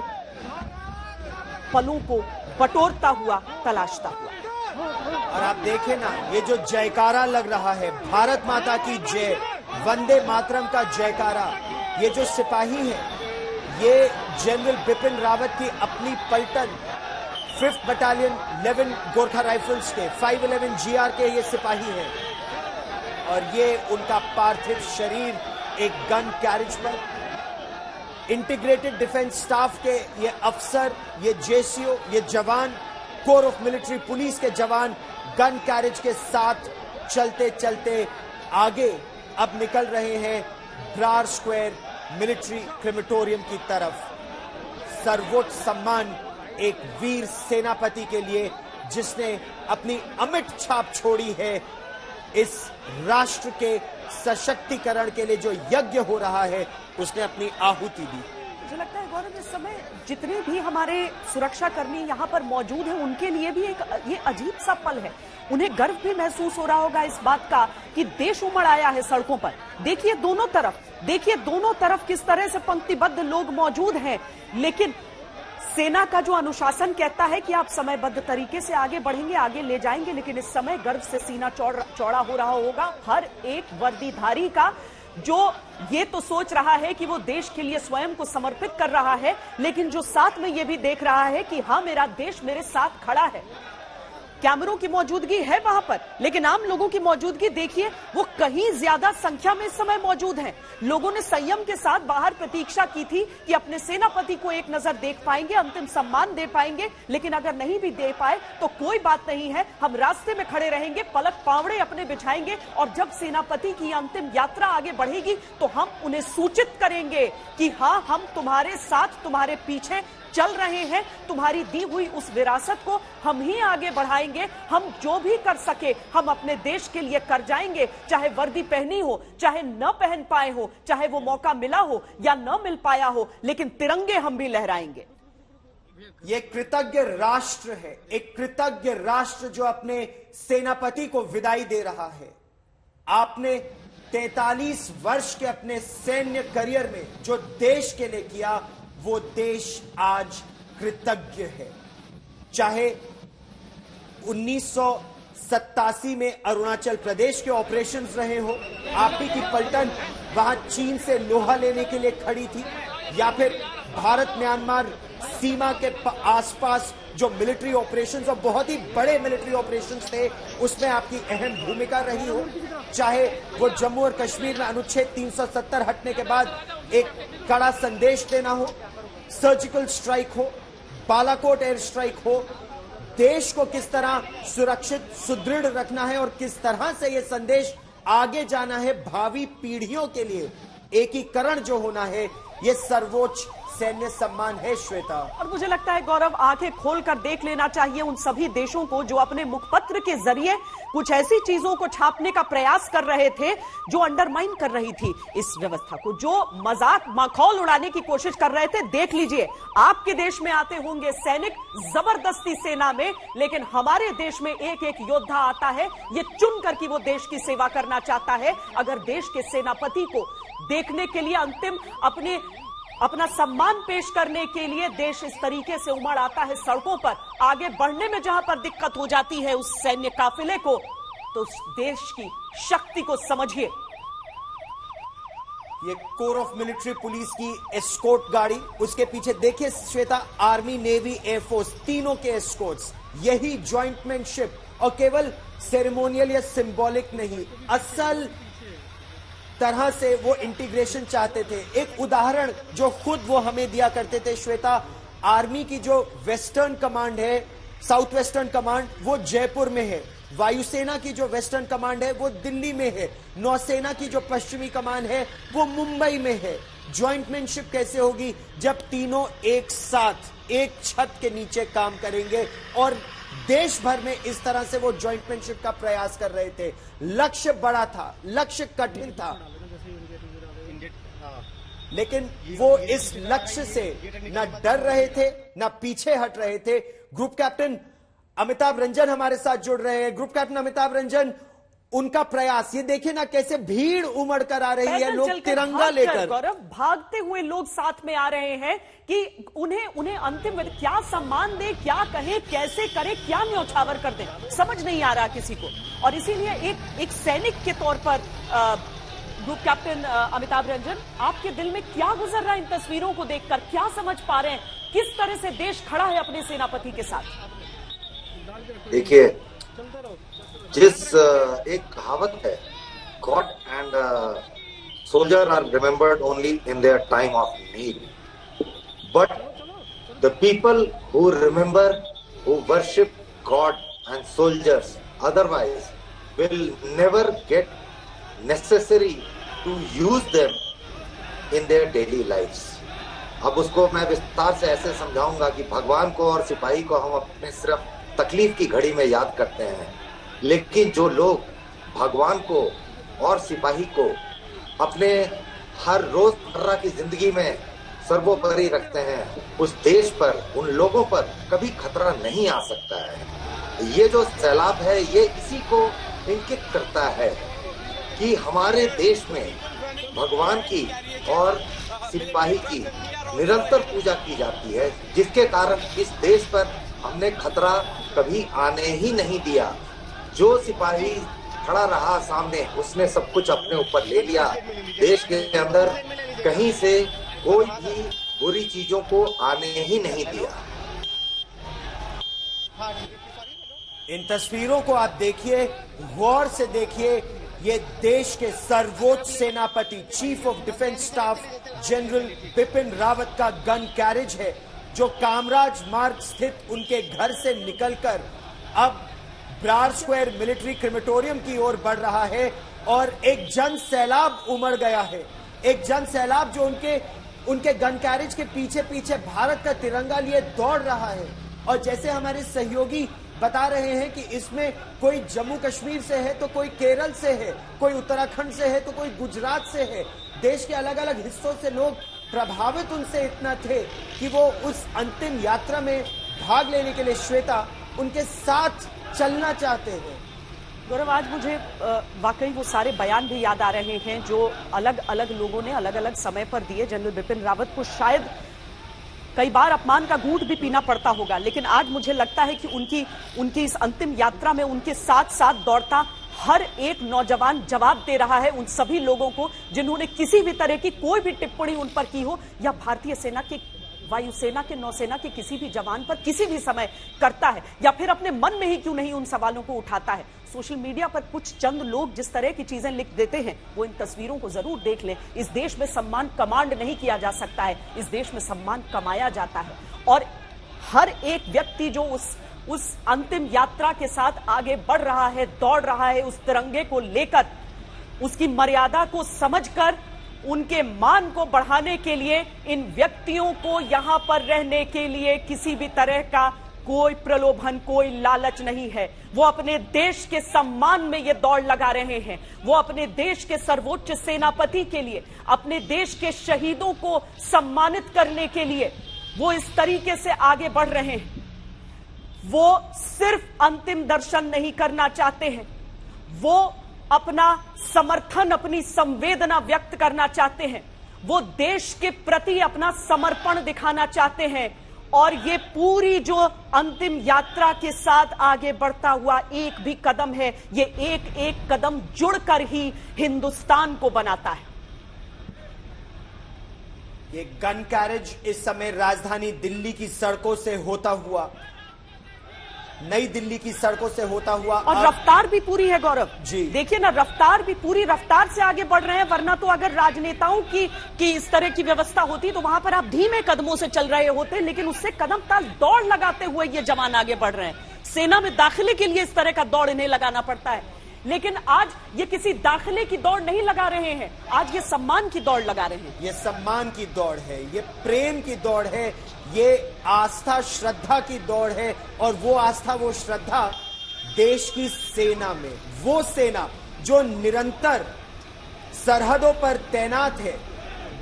पलों को बटोरता हुआ, तलाशता हुआ। और आप देखें ना, ये जो जयकारा लग रहा है, भारत माता की जय, वंदे मातरम का जयकारा, ये जो सिपाही है, ये जनरल बिपिन रावत की अपनी पलटन 5th बटालियन 11 गोरखा राइफल्स के 511 GR के ये सिपाही हैं। और ये उनका पार्थिव शरीर एक गन कैरेज पर, इंटीग्रेटेड डिफेंस स्टाफ के ये अफसर, ये JCO, ये जवान, कोर ऑफ मिलिट्री पुलिस के जवान गन कैरेज के साथ चलते चलते आगे अब निकल रहे हैं ब्रार स्क्वायर मिलिट्री क्रेमेटोरियम की तरफ। सर्वोच्च सम्मान एक वीर सेनापति के लिए जिसने अपनी अमिट छाप छोड़ी है इस राष्ट्र के सशक्तिकरण के लिए। जो यज्ञ हो रहा है उसने अपनी आहुति दी। मुझे लगता है गौरव, इस समय जितने भी हमारे सुरक्षा कर्मी यहाँ पर मौजूद हैं उनके लिए भी एक ये अजीब सा पल है। उन्हें गर्व भी महसूस हो रहा होगा इस बात का कि देश उमड़ आया है सड़कों पर। देखिए दोनों तरफ किस तरह से पंक्तिबद्ध लोग मौजूद हैं, लेकिन सेना का जो अनुशासन कहता है कि आप समयबद्ध तरीके से आगे बढ़ेंगे, आगे ले जाएंगे, लेकिन इस समय गर्व से सीना चौड़ा हो रहा होगा हर एक वर्दीधारी का, जो ये तो सोच रहा है कि वो देश के लिए स्वयं को समर्पित कर रहा है, लेकिन जो साथ में ये भी देख रहा है कि हाँ, मेरा देश मेरे साथ खड़ा है। कैमरों की मौजूदगी है वहां पर, लेकिन आम लोगों की मौजूदगी देखिए, वो कहीं ज्यादा संख्या में इस समय मौजूद हैं। लोगों ने संयम के साथ बाहर प्रतीक्षा की थी कि अपने सेनापति को एक नजर देख पाएंगे, अंतिम सम्मान दे पाएंगे, लेकिन अगर नहीं भी दे पाए तो कोई बात नहीं है, हम रास्ते में खड़े रहेंगे, पलक पावड़े अपने बिछाएंगे, और जब सेनापति की अंतिम यात्रा आगे बढ़ेगी तो हम उन्हें सूचित करेंगे कि हाँ, हम तुम्हारे साथ, तुम्हारे पीछे चल रहे हैं, तुम्हारी दी हुई उस विरासत को हम ही आगे बढ़ाएंगे। हम जो भी कर सके हम अपने देश के लिए कर जाएंगे, चाहे वर्दी पहनी हो, चाहे न पहन पाए हो, चाहे वो मौका मिला हो या न मिल पाया हो, लेकिन तिरंगे हम भी लहराएंगे। ये कृतज्ञ राष्ट्र है, एक कृतज्ञ राष्ट्र जो अपने सेनापति को विदाई दे रहा है। आपने 43 वर्ष के अपने सैन्य करियर में जो देश के लिए किया, वो देश आज कृतज्ञ है। चाहे 1987 में अरुणाचल प्रदेश के ऑपरेशंस रहे हो, आप ही की पलटन वहां चीन से लोहा लेने के लिए खड़ी थी, या फिर भारत म्यांमार सीमा के आसपास जो मिलिट्री ऑपरेशंस और बहुत ही बड़े मिलिट्री ऑपरेशंस थे, उसमें आपकी अहम भूमिका रही हो, चाहे वो जम्मू और कश्मीर में अनुच्छेद 370 हटने के बाद एक कड़ा संदेश देना हो, सर्जिकल स्ट्राइक हो, बालाकोट एयर स्ट्राइक हो, देश को किस तरह सुरक्षित सुदृढ़ रखना है और किस तरह से यह संदेश आगे जाना है भावी पीढ़ियों के लिए, एकीकरण जो होना है, यह सर्वोच्च सैन्य सम्मान है श्वेता। और मुझे लगता है गौरव, आंखें खोलकर देख लेना चाहिए उन सभी देशों को जो अपने मुखपत्र के जरिए कुछ ऐसी चीजों को छापने का प्रयास कर रहे थे जो अंडरमाइन कर रही थी इस व्यवस्था को, जो मजाक मखौल उड़ाने की कोशिश कर रहे थे। देख लीजिए, आपके देश में आते होंगे सैनिक जबरदस्ती सेना में, लेकिन हमारे देश में एक एक योद्धा आता है ये चुनकर कि वो देश की सेवा करना चाहता है। अगर देश के सेनापति को देखने के लिए अंतिम अपने अपना सम्मान पेश करने के लिए देश इस तरीके से उमड़ आता है सड़कों पर। आगे बढ़ने में जहां पर दिक्कत हो जाती है उस सैन्य काफिले को, तो उस देश की शक्ति को समझिए। ये कोर ऑफ मिलिट्री पुलिस की एस्कॉर्ट गाड़ी, उसके पीछे देखिए श्वेता, आर्मी, नेवी, एयरफोर्स, तीनों के एस्कॉर्ट्स। यही जॉइंटमैनशिप, और केवल सेरेमोनियल या सिंबॉलिक नहीं, असल तरह से वो इंटीग्रेशन चाहते थे। एक उदाहरण जो खुद वो हमें दिया करते थे श्वेता, आर्मी की जो वेस्टर्न कमांड है, साउथ वेस्टर्न कमांड, वो जयपुर में है। वायुसेना की जो वेस्टर्न कमांड है वो दिल्ली में है। नौसेना की जो पश्चिमी कमांड है वो मुंबई में है। जॉइंटमैनशिप कैसे होगी जब तीनों एक साथ एक छत के नीचे काम करेंगे, और देश भर में इस तरह से वो जॉइंटमैनशिप का प्रयास कर रहे थे। लक्ष्य बड़ा था, लक्ष्य कठिन था, लेकिन वो इस लक्ष्य से न डर रहे थे न पीछे हट रहे थे। ग्रुप कैप्टन अमिताभ रंजन हमारे साथ जुड़ रहे हैं। ग्रुप कैप्टन अमिताभ रंजन, उनका प्रयास, ये देखिए ना कैसे भीड़ उमड़ कर आ रही है, लोग तिरंगा लेकर। गौरव, भागते हुए लोग साथ में आ रहे हैं कि उन्हें अंतिम क्या सम्मान दे, क्या कहे, कैसे करे, क्या न्यौछावर कर दे, समझ नहीं आ रहा किसी को। और इसीलिए एक सैनिक के तौर पर ग्रुप कैप्टन अमिताभ रंजन, आपके दिल में क्या गुजर रहा है इन तस्वीरों को देखकर? क्या समझ पा रहे हैं किस तरह से देश खड़ा है अपने सेनापति के साथ? देखिए, एक कहावत है, God and soldier are remembered only in their time of need, but the people who remember, who worship God and soldiers otherwise will never get necessary to use them in their daily lifes. अब उसको मैं विस्तार से ऐसे समझाऊंगा कि भगवान को और सिपाही को हम अपने सिर्फ तकलीफ की घड़ी में याद करते हैं, लेकिन जो लोग भगवान को और सिपाही को अपने हर रोजमर्रा की जिंदगी में सर्वोपरि रखते हैं, उस देश पर, उन लोगों पर कभी खतरा नहीं आ सकता है। ये जो सैलाब है ये इसी को इंगित करता है कि हमारे देश में भगवान की और सिपाही की निरंतर पूजा की जाती है, जिसके कारण इस देश पर हमने खतरा कभी आने ही नहीं दिया। जो सिपाही खड़ा रहा सामने, उसने सब कुछ अपने ऊपर ले लिया। देश के अंदर कहीं से कोई भी बुरी चीजों को आने ही नहीं दिया। इन तस्वीरों को आप देखिए, गौर से देखिए। ये देश के सर्वोच्च सेनापति, chief of defence staff general Bipin Rawat का गन कैरेज है, जो कामराज मार्ग स्थित उनके घर से निकलकर अब ब्रार स्क्वायर मिलिट्री क्रेमेटोरियम की ओर बढ़ रहा है। और एक जन सैलाब उमड़ गया है, एक जन सैलाब जो उनके गन कैरेज के पीछे पीछे भारत का तिरंगा लिए दौड़ रहा है। और जैसे हमारे सहयोगी बता रहे हैं कि इसमें कोई जम्मू कश्मीर से है, तो कोई केरल से है, कोई उत्तराखंड से है, तो कोई गुजरात से है। देश के अलग अलग हिस्सों से लोग प्रभावित उनसे इतना थे कि वो उस अंतिम यात्रा में भाग लेने के लिए श्वेता उनके साथ चलना चाहते हैं। गौरव, आज मुझे वाकई वो सारे बयान भी याद आ रहे हैं जो अलग अलग लोगों ने अलग अलग समय पर दिए। जनरल बिपिन रावत को शायद कई बार अपमान का घूंट भी पीना पड़ता होगा, लेकिन आज मुझे लगता है कि उनकी इस अंतिम यात्रा में उनके साथ साथ दौड़ता हर एक नौजवान जवाब दे रहा है उन सभी लोगों को जिन्होंने किसी भी तरह की कोई भी टिप्पणी उन पर की हो, या भारतीय सेना के, वायुसेना के, नौसेना के किसी भी जवान पर किसी भी समय करता है, या फिर अपने मन में ही क्यों नहीं उन सवालों को उठाता है। सोशल मीडिया पर कुछ चंद लोग जिस तरह की चीजें लिख देते हैं, वो इन तस्वीरों को जरूर देख लें। इस देश में सम्मान कमांड नहीं किया जा सकता है, इस देश में सम्मान कमाया जाता है। और हर एक व्यक्ति जो उस अंतिम यात्रा के साथ आगे बढ़ रहा है, दौड़ रहा है उस तिरंगे को लेकर, उसकी मर्यादा को समझकर, उनके मान को बढ़ाने के लिए इन व्यक्तियों को यहां पर रहने के लिए किसी भी तरह का कोई प्रलोभन, कोई लालच नहीं है। वो अपने देश के सम्मान में ये दौड़ लगा रहे हैं। वो अपने देश के सर्वोच्च सेनापति के लिए, अपने देश के शहीदों को सम्मानित करने के लिए वो इस तरीके से आगे बढ़ रहे हैं। वो सिर्फ अंतिम दर्शन नहीं करना चाहते हैं, वो अपना समर्थन, अपनी संवेदना व्यक्त करना चाहते हैं। वो देश के प्रति अपना समर्पण दिखाना चाहते हैं और ये पूरी जो अंतिम यात्रा के साथ आगे बढ़ता हुआ एक भी कदम है, ये एक एक कदम जुड़कर ही हिंदुस्तान को बनाता है। ये गन कैरेज इस समय राजधानी दिल्ली की सड़कों से होता हुआ, नई दिल्ली की सड़कों से होता हुआ, और रफ्तार भी पूरी है गौरव जी। देखिए ना, रफ्तार भी पूरी रफ्तार से आगे बढ़ रहे हैं। वरना तो अगर राजनेताओं की इस तरह की व्यवस्था होती तो वहां पर आप धीमे कदमों से चल रहे होते, लेकिन उससे कदम ताल दौड़ लगाते हुए ये जवान आगे बढ़ रहे हैं। सेना में दाखिले के लिए इस तरह का दौड़ इन्हें लगाना पड़ता है, लेकिन आज ये किसी दाखिले की दौड़ नहीं लगा रहे हैं, आज ये सम्मान की दौड़ लगा रहे हैं। ये सम्मान की दौड़ है, ये प्रेम की दौड़ है, ये आस्था श्रद्धा की दौड़ है। और वो आस्था वो श्रद्धा देश की सेना में, वो सेना जो निरंतर सरहदों पर तैनात है,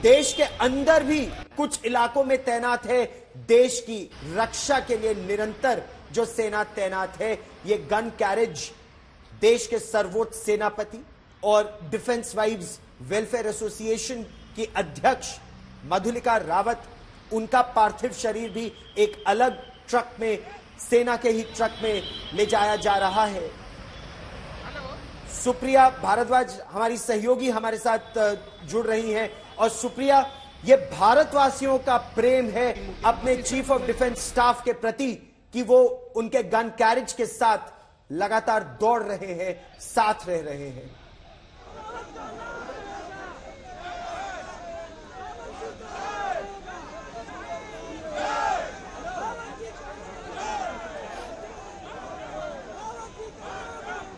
देश के अंदर भी कुछ इलाकों में तैनात है, देश की रक्षा के लिए निरंतर जो सेना तैनात है। ये गन कैरेज देश के सर्वोच्च सेनापति और डिफेंस वाइव्स वेलफेयर एसोसिएशन की अध्यक्ष मधुलिका रावत, उनका पार्थिव शरीर भी एक अलग ट्रक में, सेना के ही ट्रक में ले जाया जा रहा है। सुप्रिया भारद्वाज हमारी सहयोगी हमारे साथ जुड़ रही हैं। और सुप्रिया, ये भारतवासियों का प्रेम है अपने चीफ ऑफ डिफेंस स्टाफ के प्रति कि वो उनके गन कैरेज के साथ लगातार दौड़ रहे हैं, साथ रह रहे हैं।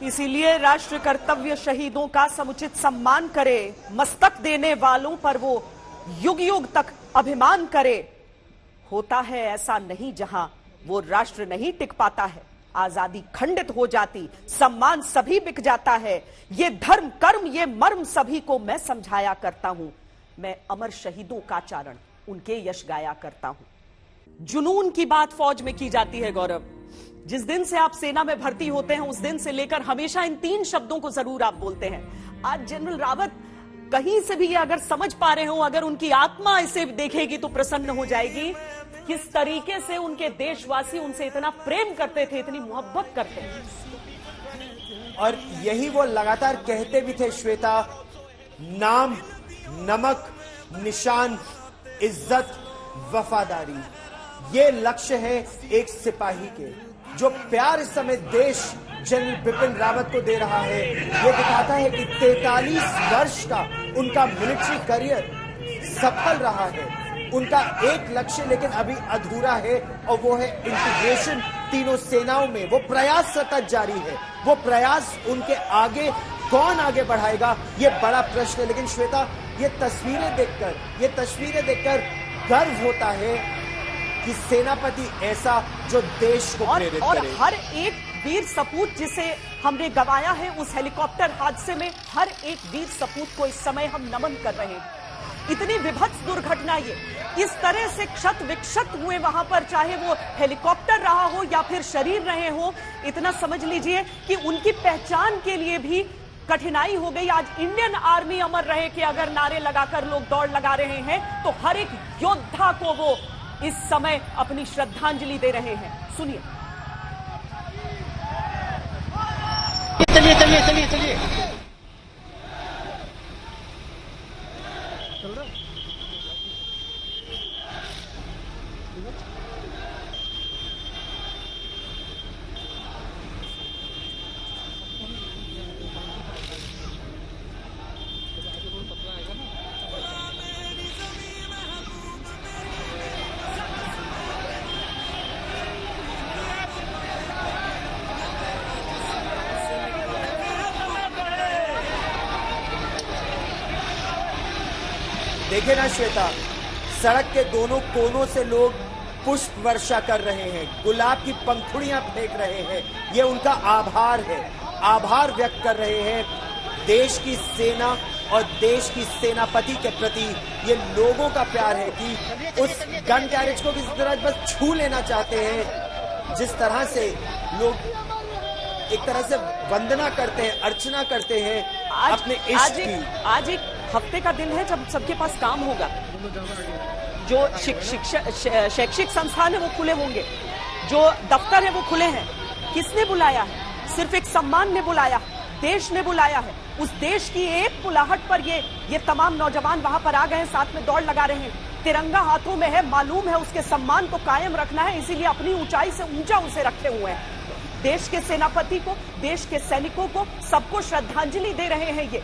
इसीलिए राष्ट्र कर्तव्य शहीदों का समुचित सम्मान करे, मस्तक देने वालों पर वो युग युग तक अभिमान करे। होता है ऐसा नहीं जहां वो राष्ट्र नहीं टिक पाता है, आजादी खंडित हो जाती, सम्मान सभी बिक जाता है। ये धर्म कर्म ये मर्म सभी को मैं समझाया करता हूं, मैं अमर शहीदों का चारण उनके यश गाया करता हूं। जुनून की बात फौज में की जाती है गौरव। जिस दिन से आप सेना में भर्ती होते हैं उस दिन से लेकर हमेशा इन 3 शब्दों को जरूर आप बोलते हैं। आज जनरल रावत कहीं से भी ये अगर समझ पा रहे हो, अगर उनकी आत्मा इसे देखेगी तो प्रसन्न हो जाएगी, किस तरीके से उनके देशवासी उनसे इतना प्रेम करते थे, इतनी मोहब्बत करते थे। और यही वो लगातार कहते भी थे श्वेता, नाम, नमक, निशान, इज्जत, वफादारी, ये लक्ष्य है एक सिपाही के। जो प्यार इस समय देश जनरल बिपिन रावत को दे रहा है, ये दिखाता है कि 43 वर्ष का उनका मिलिट्री करियर सफल रहा है। उनका एक लक्ष्य लेकिन अभी अधूरा है, और वो है इंटीग्रेशन तीनों सेनाओं में। वो प्रयास सतत जारी है, वो प्रयास उनके आगे कौन आगे बढ़ाएगा ये बड़ा प्रश्न है। लेकिन श्वेता, ये तस्वीरें देखकर गर्व होता है कि सेनापति ऐसा जो देश को प्रेरित और करे। हर एक वीर सपूत जिसे हमने गंवाया है उस हेलीकॉप्टर हादसे में, हर एक वीर सपूत को इस समय हम नमन कर रहे हैं। इतनी विभत्स दुर्घटना, ये इस तरह से क्षत विक्षत हुए वहां पर, चाहे वो हेलीकॉप्टर रहा हो या फिर शरीर रहे हो, इतना समझ लीजिए कि उनकी पहचान के लिए भी कठिनाई हो गई। आज इंडियन आर्मी अमर रहे कि अगर नारे लगाकर लोग दौड़ लगा रहे हैं तो हर एक योद्धा को वो इस समय अपनी श्रद्धांजलि दे रहे हैं। सुनिए। चलिए देखे ना श्वेता, सड़क के दोनों कोनों से लोग पुष्प वर्षा कर रहे हैं, गुलाब की पंखुड़ियां फेंक रहे हैं। ये उनका आभार है, आभार व्यक्त कर रहे हैं देश की सेना और देश की सेनापति के प्रति। ये लोगों का प्यार है कि उस गन कैरेज को किसी तरह बस छू लेना चाहते हैं। जिस तरह से लोग एक तरह से वंदना करते हैं, अर्चना करते हैं अपने इष्ट की। आज एक हफ्ते का दिन है जब सबके पास काम होगा, जो शैक्षिक संस्थान है वो खुले होंगे, जो दफ्तर है वो खुले हैं। किसने बुलाया है? सिर्फ एक सम्मान ने बुलाया, देश ने बुलाया है। उस देश की एक बुलाहट पर ये तमाम नौजवान वहां पर आ गए हैं, साथ में दौड़ लगा रहे हैं। तिरंगा हाथों में है, मालूम है उसके सम्मान को कायम रखना है, इसीलिए अपनी ऊंचाई से ऊंचा उसे रखे हुए हैं। देश के सेनापति को, देश के सैनिकों को, सबको श्रद्धांजलि दे रहे हैं। ये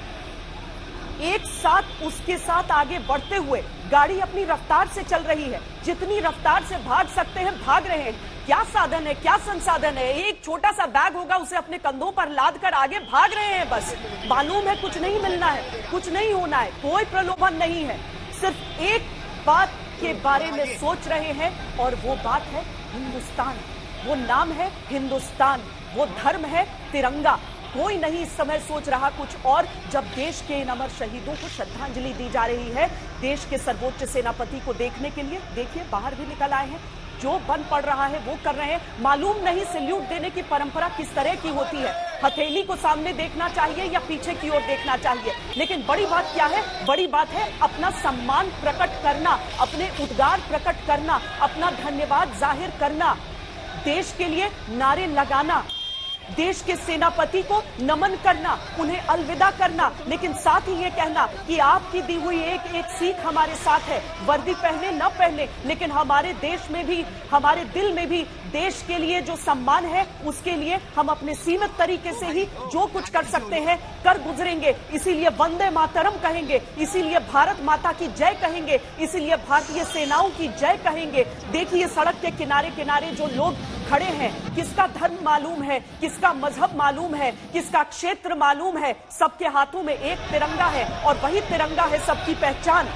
एक साथ उसके साथ आगे बढ़ते हुए गाड़ी अपनी रफ्तार से चल रही है, जितनी रफ्तार से भाग सकते हैं भाग रहे हैं। क्या साधन है, क्या संसाधन है? एक छोटा सा बैग होगा, उसे अपने कंधों पर लाद कर आगे भाग रहे हैं। बस मालूम है कुछ नहीं मिलना है, कुछ नहीं होना है, कोई प्रलोभन नहीं है। सिर्फ एक बात के बारे में सोच रहे हैं और वो बात है हिंदुस्तान। वो नाम है हिंदुस्तान, वो धर्म है तिरंगा। कोई नहीं इस समय सोच रहा कुछ और। जब देश के इन अमर शहीदों को श्रद्धांजलि दी जा रही है, देश के सर्वोच्च सेनापति को देखने के लिए, देखिए बाहर भी निकल आए हैं, जो बन पड़ रहा है वो कर रहे हैं। मालूम नहीं सैल्यूट देने की परंपरा किस तरह की होती है, हथेली को सामने देखना चाहिए या पीछे की ओर देखना चाहिए। लेकिन बड़ी बात क्या है? बड़ी बात है अपना सम्मान प्रकट करना, अपने उद्गार प्रकट करना, अपना धन्यवाद जाहिर करना, देश के लिए नारे लगाना, देश के सेनापति को नमन करना, उन्हें अलविदा करना, लेकिन साथ ही ये कहना कि आपकी दी हुई एक एक सीख हमारे साथ है। वर्दी पहने न पहने, लेकिन हमारे देश में भी, हमारे दिल में भी देश के लिए जो सम्मान है, उसके लिए हम अपने सीमित तरीके से ही जो कुछ कर सकते हैं कर गुजरेंगे। इसीलिए वंदे मातरम कहेंगे, इसीलिए भारत माता की जय कहेंगे, इसीलिए भारतीय सेनाओं की जय कहेंगे। देखिए सड़क के किनारे किनारे जो लोग खड़े हैं, किसका धर्म मालूम है, किसका मजहब मालूम है, किसका क्षेत्र मालूम है, सबके हाथों में एक तिरंगा है और वही तिरंगा है सबकी पहचान।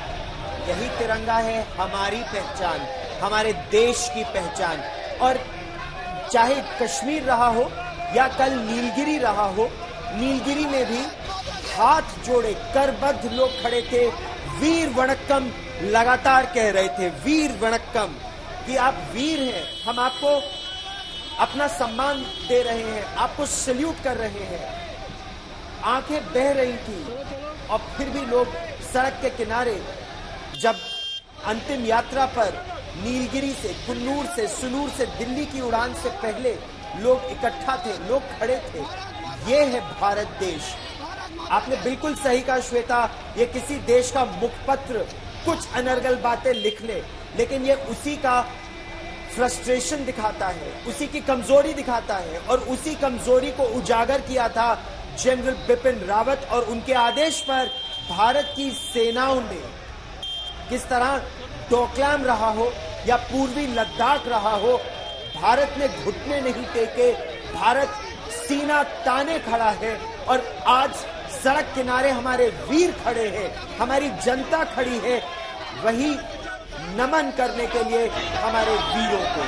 यही तिरंगा है हमारी पहचान, हमारे देश की पहचान। और चाहे कश्मीर रहा हो या कल नीलगिरी रहा हो, नीलगिरी में भी हाथ जोड़े करबद्ध लोग खड़े थे, वीर वणक्कम लगातार कह रहे थे, वीर वणक्कम, कि आप वीर हैं, हम आपको अपना सम्मान दे रहे हैं, आपको सैल्यूट कर रहे हैं। आंखें बह रही थी और फिर भी लोग सड़क के किनारे, जब अंतिम यात्रा पर नीलगिरी से, कुन्नूर से, सुनूर से दिल्ली की उड़ान से पहले लोग इकट्ठा थे, लोग खड़े थे। ये है भारत देश। आपने बिल्कुल सही कहा श्वेता, ये किसी देश का मुखपत्र कुछ अनर्गल बातें लिख ले, लेकिन ये उसी का फ्रस्ट्रेशन दिखाता है, उसी की कमजोरी दिखाता है। और उसी कमजोरी को उजागर किया था जनरल बिपिन रावत, और उनके आदेश पर भारत की सेनाओं ने, किस तरह डोकलाम रहा हो या पूर्वी लद्दाख रहा हो, भारत ने घुटने नहीं टेके, भारत सीना ताने खड़ा है। और आज सड़क किनारे हमारे वीर खड़े हैं, हमारी जनता खड़ी है, वही नमन करने के लिए हमारे वीरों को।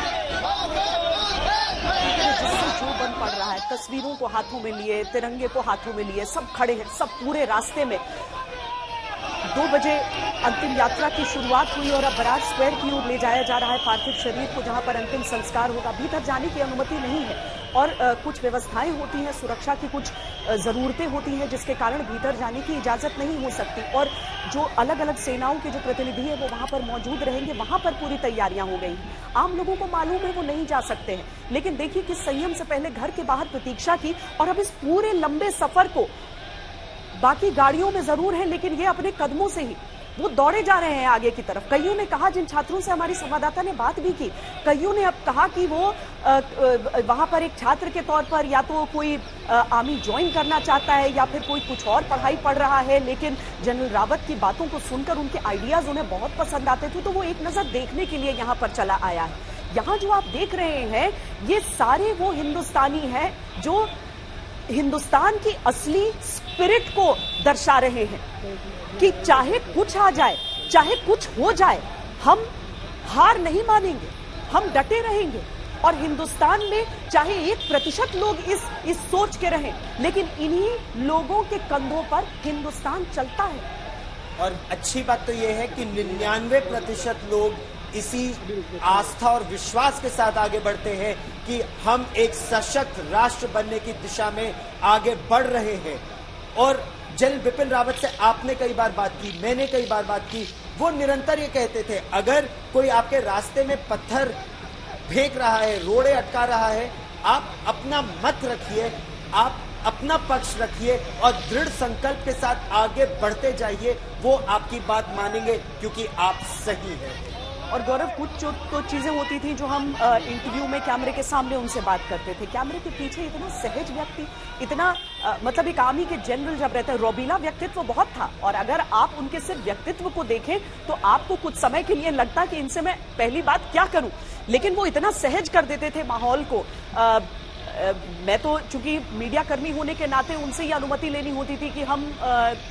जिससे जो बन पड़ रहा है, तस्वीरों को हाथों में लिए, तिरंगे को हाथों में लिए, सब खड़े हैं, सब पूरे रास्ते में। 2 बजे अंतिम यात्रा की शुरुआत हुई और अब बराज स्क्वायर की ओर ले जाया जा रहा है पार्थिव शरीर को, जहां पर अंतिम संस्कार होगा। भीतर जाने की अनुमति नहीं है और कुछ व्यवस्थाएं होती हैं, सुरक्षा की कुछ जरूरतें होती हैं, जिसके कारण भीतर जाने की इजाजत नहीं हो सकती। और जो अलग अलग सेनाओं के जो प्रतिनिधि हैं वो वहां पर मौजूद रहेंगे, वहां पर पूरी तैयारियां हो गई। आम लोगों को मालूम है वो नहीं जा सकते हैं, लेकिन देखिए किस संयम से पहले घर के बाहर प्रतीक्षा की, और अब इस पूरे लंबे सफर को बाकी गाड़ियों में जरूर है, लेकिन ये अपने कदमों से ही वो दौड़े जा रहे हैं आगे की तरफ। कईयों ने कहा, जिन छात्रों से हमारी संवाददाता ने बात भी की, कईयों ने अब कहा कि वो वहां पर एक छात्र के तौर पर या तो कोई आर्मी ज्वाइन करना चाहता है या फिर कोई कुछ और पढ़ाई पढ़ रहा है, लेकिन जनरल रावत की बातों को सुनकर उनके आइडियाज उन्हें बहुत पसंद आते थे, तो वो एक नजर देखने के लिए यहाँ पर चला आया है। यहाँ जो आप देख रहे हैं ये सारे वो हिंदुस्तानी हैं जो हिंदुस्तान की असली स्पिरिट को दर्शा रहे हैं कि चाहे कुछ आ जाए, चाहे कुछ हो जाए, हम हार नहीं मानेंगे, हम डटे रहेंगे। और हिंदुस्तान में चाहे 1% लोग इस सोच के रहें, लेकिन इन्हीं लोगों के कंधों पर हिंदुस्तान चलता है। और अच्छी बात तो यह है कि 99% लोग इसी आस्था और विश्वास के साथ आगे बढ़ते हैं कि हम एक सशक्त राष्ट्र बनने की दिशा में आगे बढ़ रहे हैं। और जनरल बिपिन रावत से आपने कई बार बात की, मैंने कई बार बात की, वो निरंतर ये कहते थे अगर कोई आपके रास्ते में पत्थर फेंक रहा है, रोड़े अटका रहा है, आप अपना मत रखिए, आप अपना पक्ष रखिए और दृढ़ संकल्प के साथ आगे बढ़ते जाइए, वो आपकी बात मानेंगे क्योंकि आप सही हैं। और गौरव, कुछ जो तो चीजें होती थी जो हम इंटरव्यू में कैमरे के सामने उनसे बात करते थे, कैमरे के पीछे इतना सहज व्यक्ति, इतना मतलब एक आर्मी के जनरल जब रहते हैं, रोबीला व्यक्तित्व बहुत था। और अगर आप उनके सिर्फ व्यक्तित्व को देखें तो आपको कुछ समय के लिए लगता कि इनसे मैं पहली बात क्या करूं, लेकिन वो इतना सहज कर देते थे माहौल को। मैं तो चूंकि मीडिया कर्मी होने के नाते उनसे ही अनुमति लेनी होती थी कि हम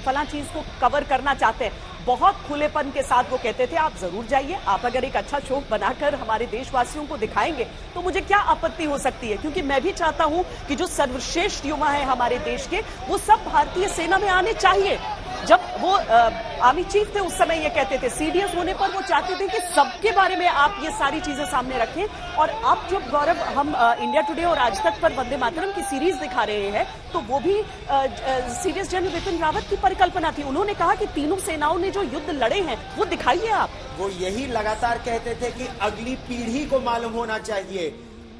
फला चीज को कवर करना चाहते हैं, बहुत खुलेपन के साथ वो कहते थे आप जरूर जाइए, आप अगर एक अच्छा शो बनाकर हमारे देशवासियों को दिखाएंगे तो मुझे क्या आपत्ति हो सकती है, क्योंकि मैं भी चाहता हूं कि जो सर्वश्रेष्ठ युवा है हमारे देश के वो सब भारतीय सेना में आने चाहिए। जब वो आर्मी चीफ थे उस समय ये कहते थे, सीडीएस होने पर वो चाहते थे कि सबके बारे में आप ये सारी चीजें सामने रखें। और अब जब गौरव हम इंडिया टुडे और आज तक पर वंदे मातरम की सीरीज दिखा रहे हैं तो वो भी सीडीएस जनरल बिपिन रावत की परिकल्पना थी। उन्होंने कहा कि तीनों सेनाओं ने जो युद्ध लड़े हैं वो दिखाइए आप। वो यही लगातार कहते थे कि अगली पीढ़ी को मालूम होना चाहिए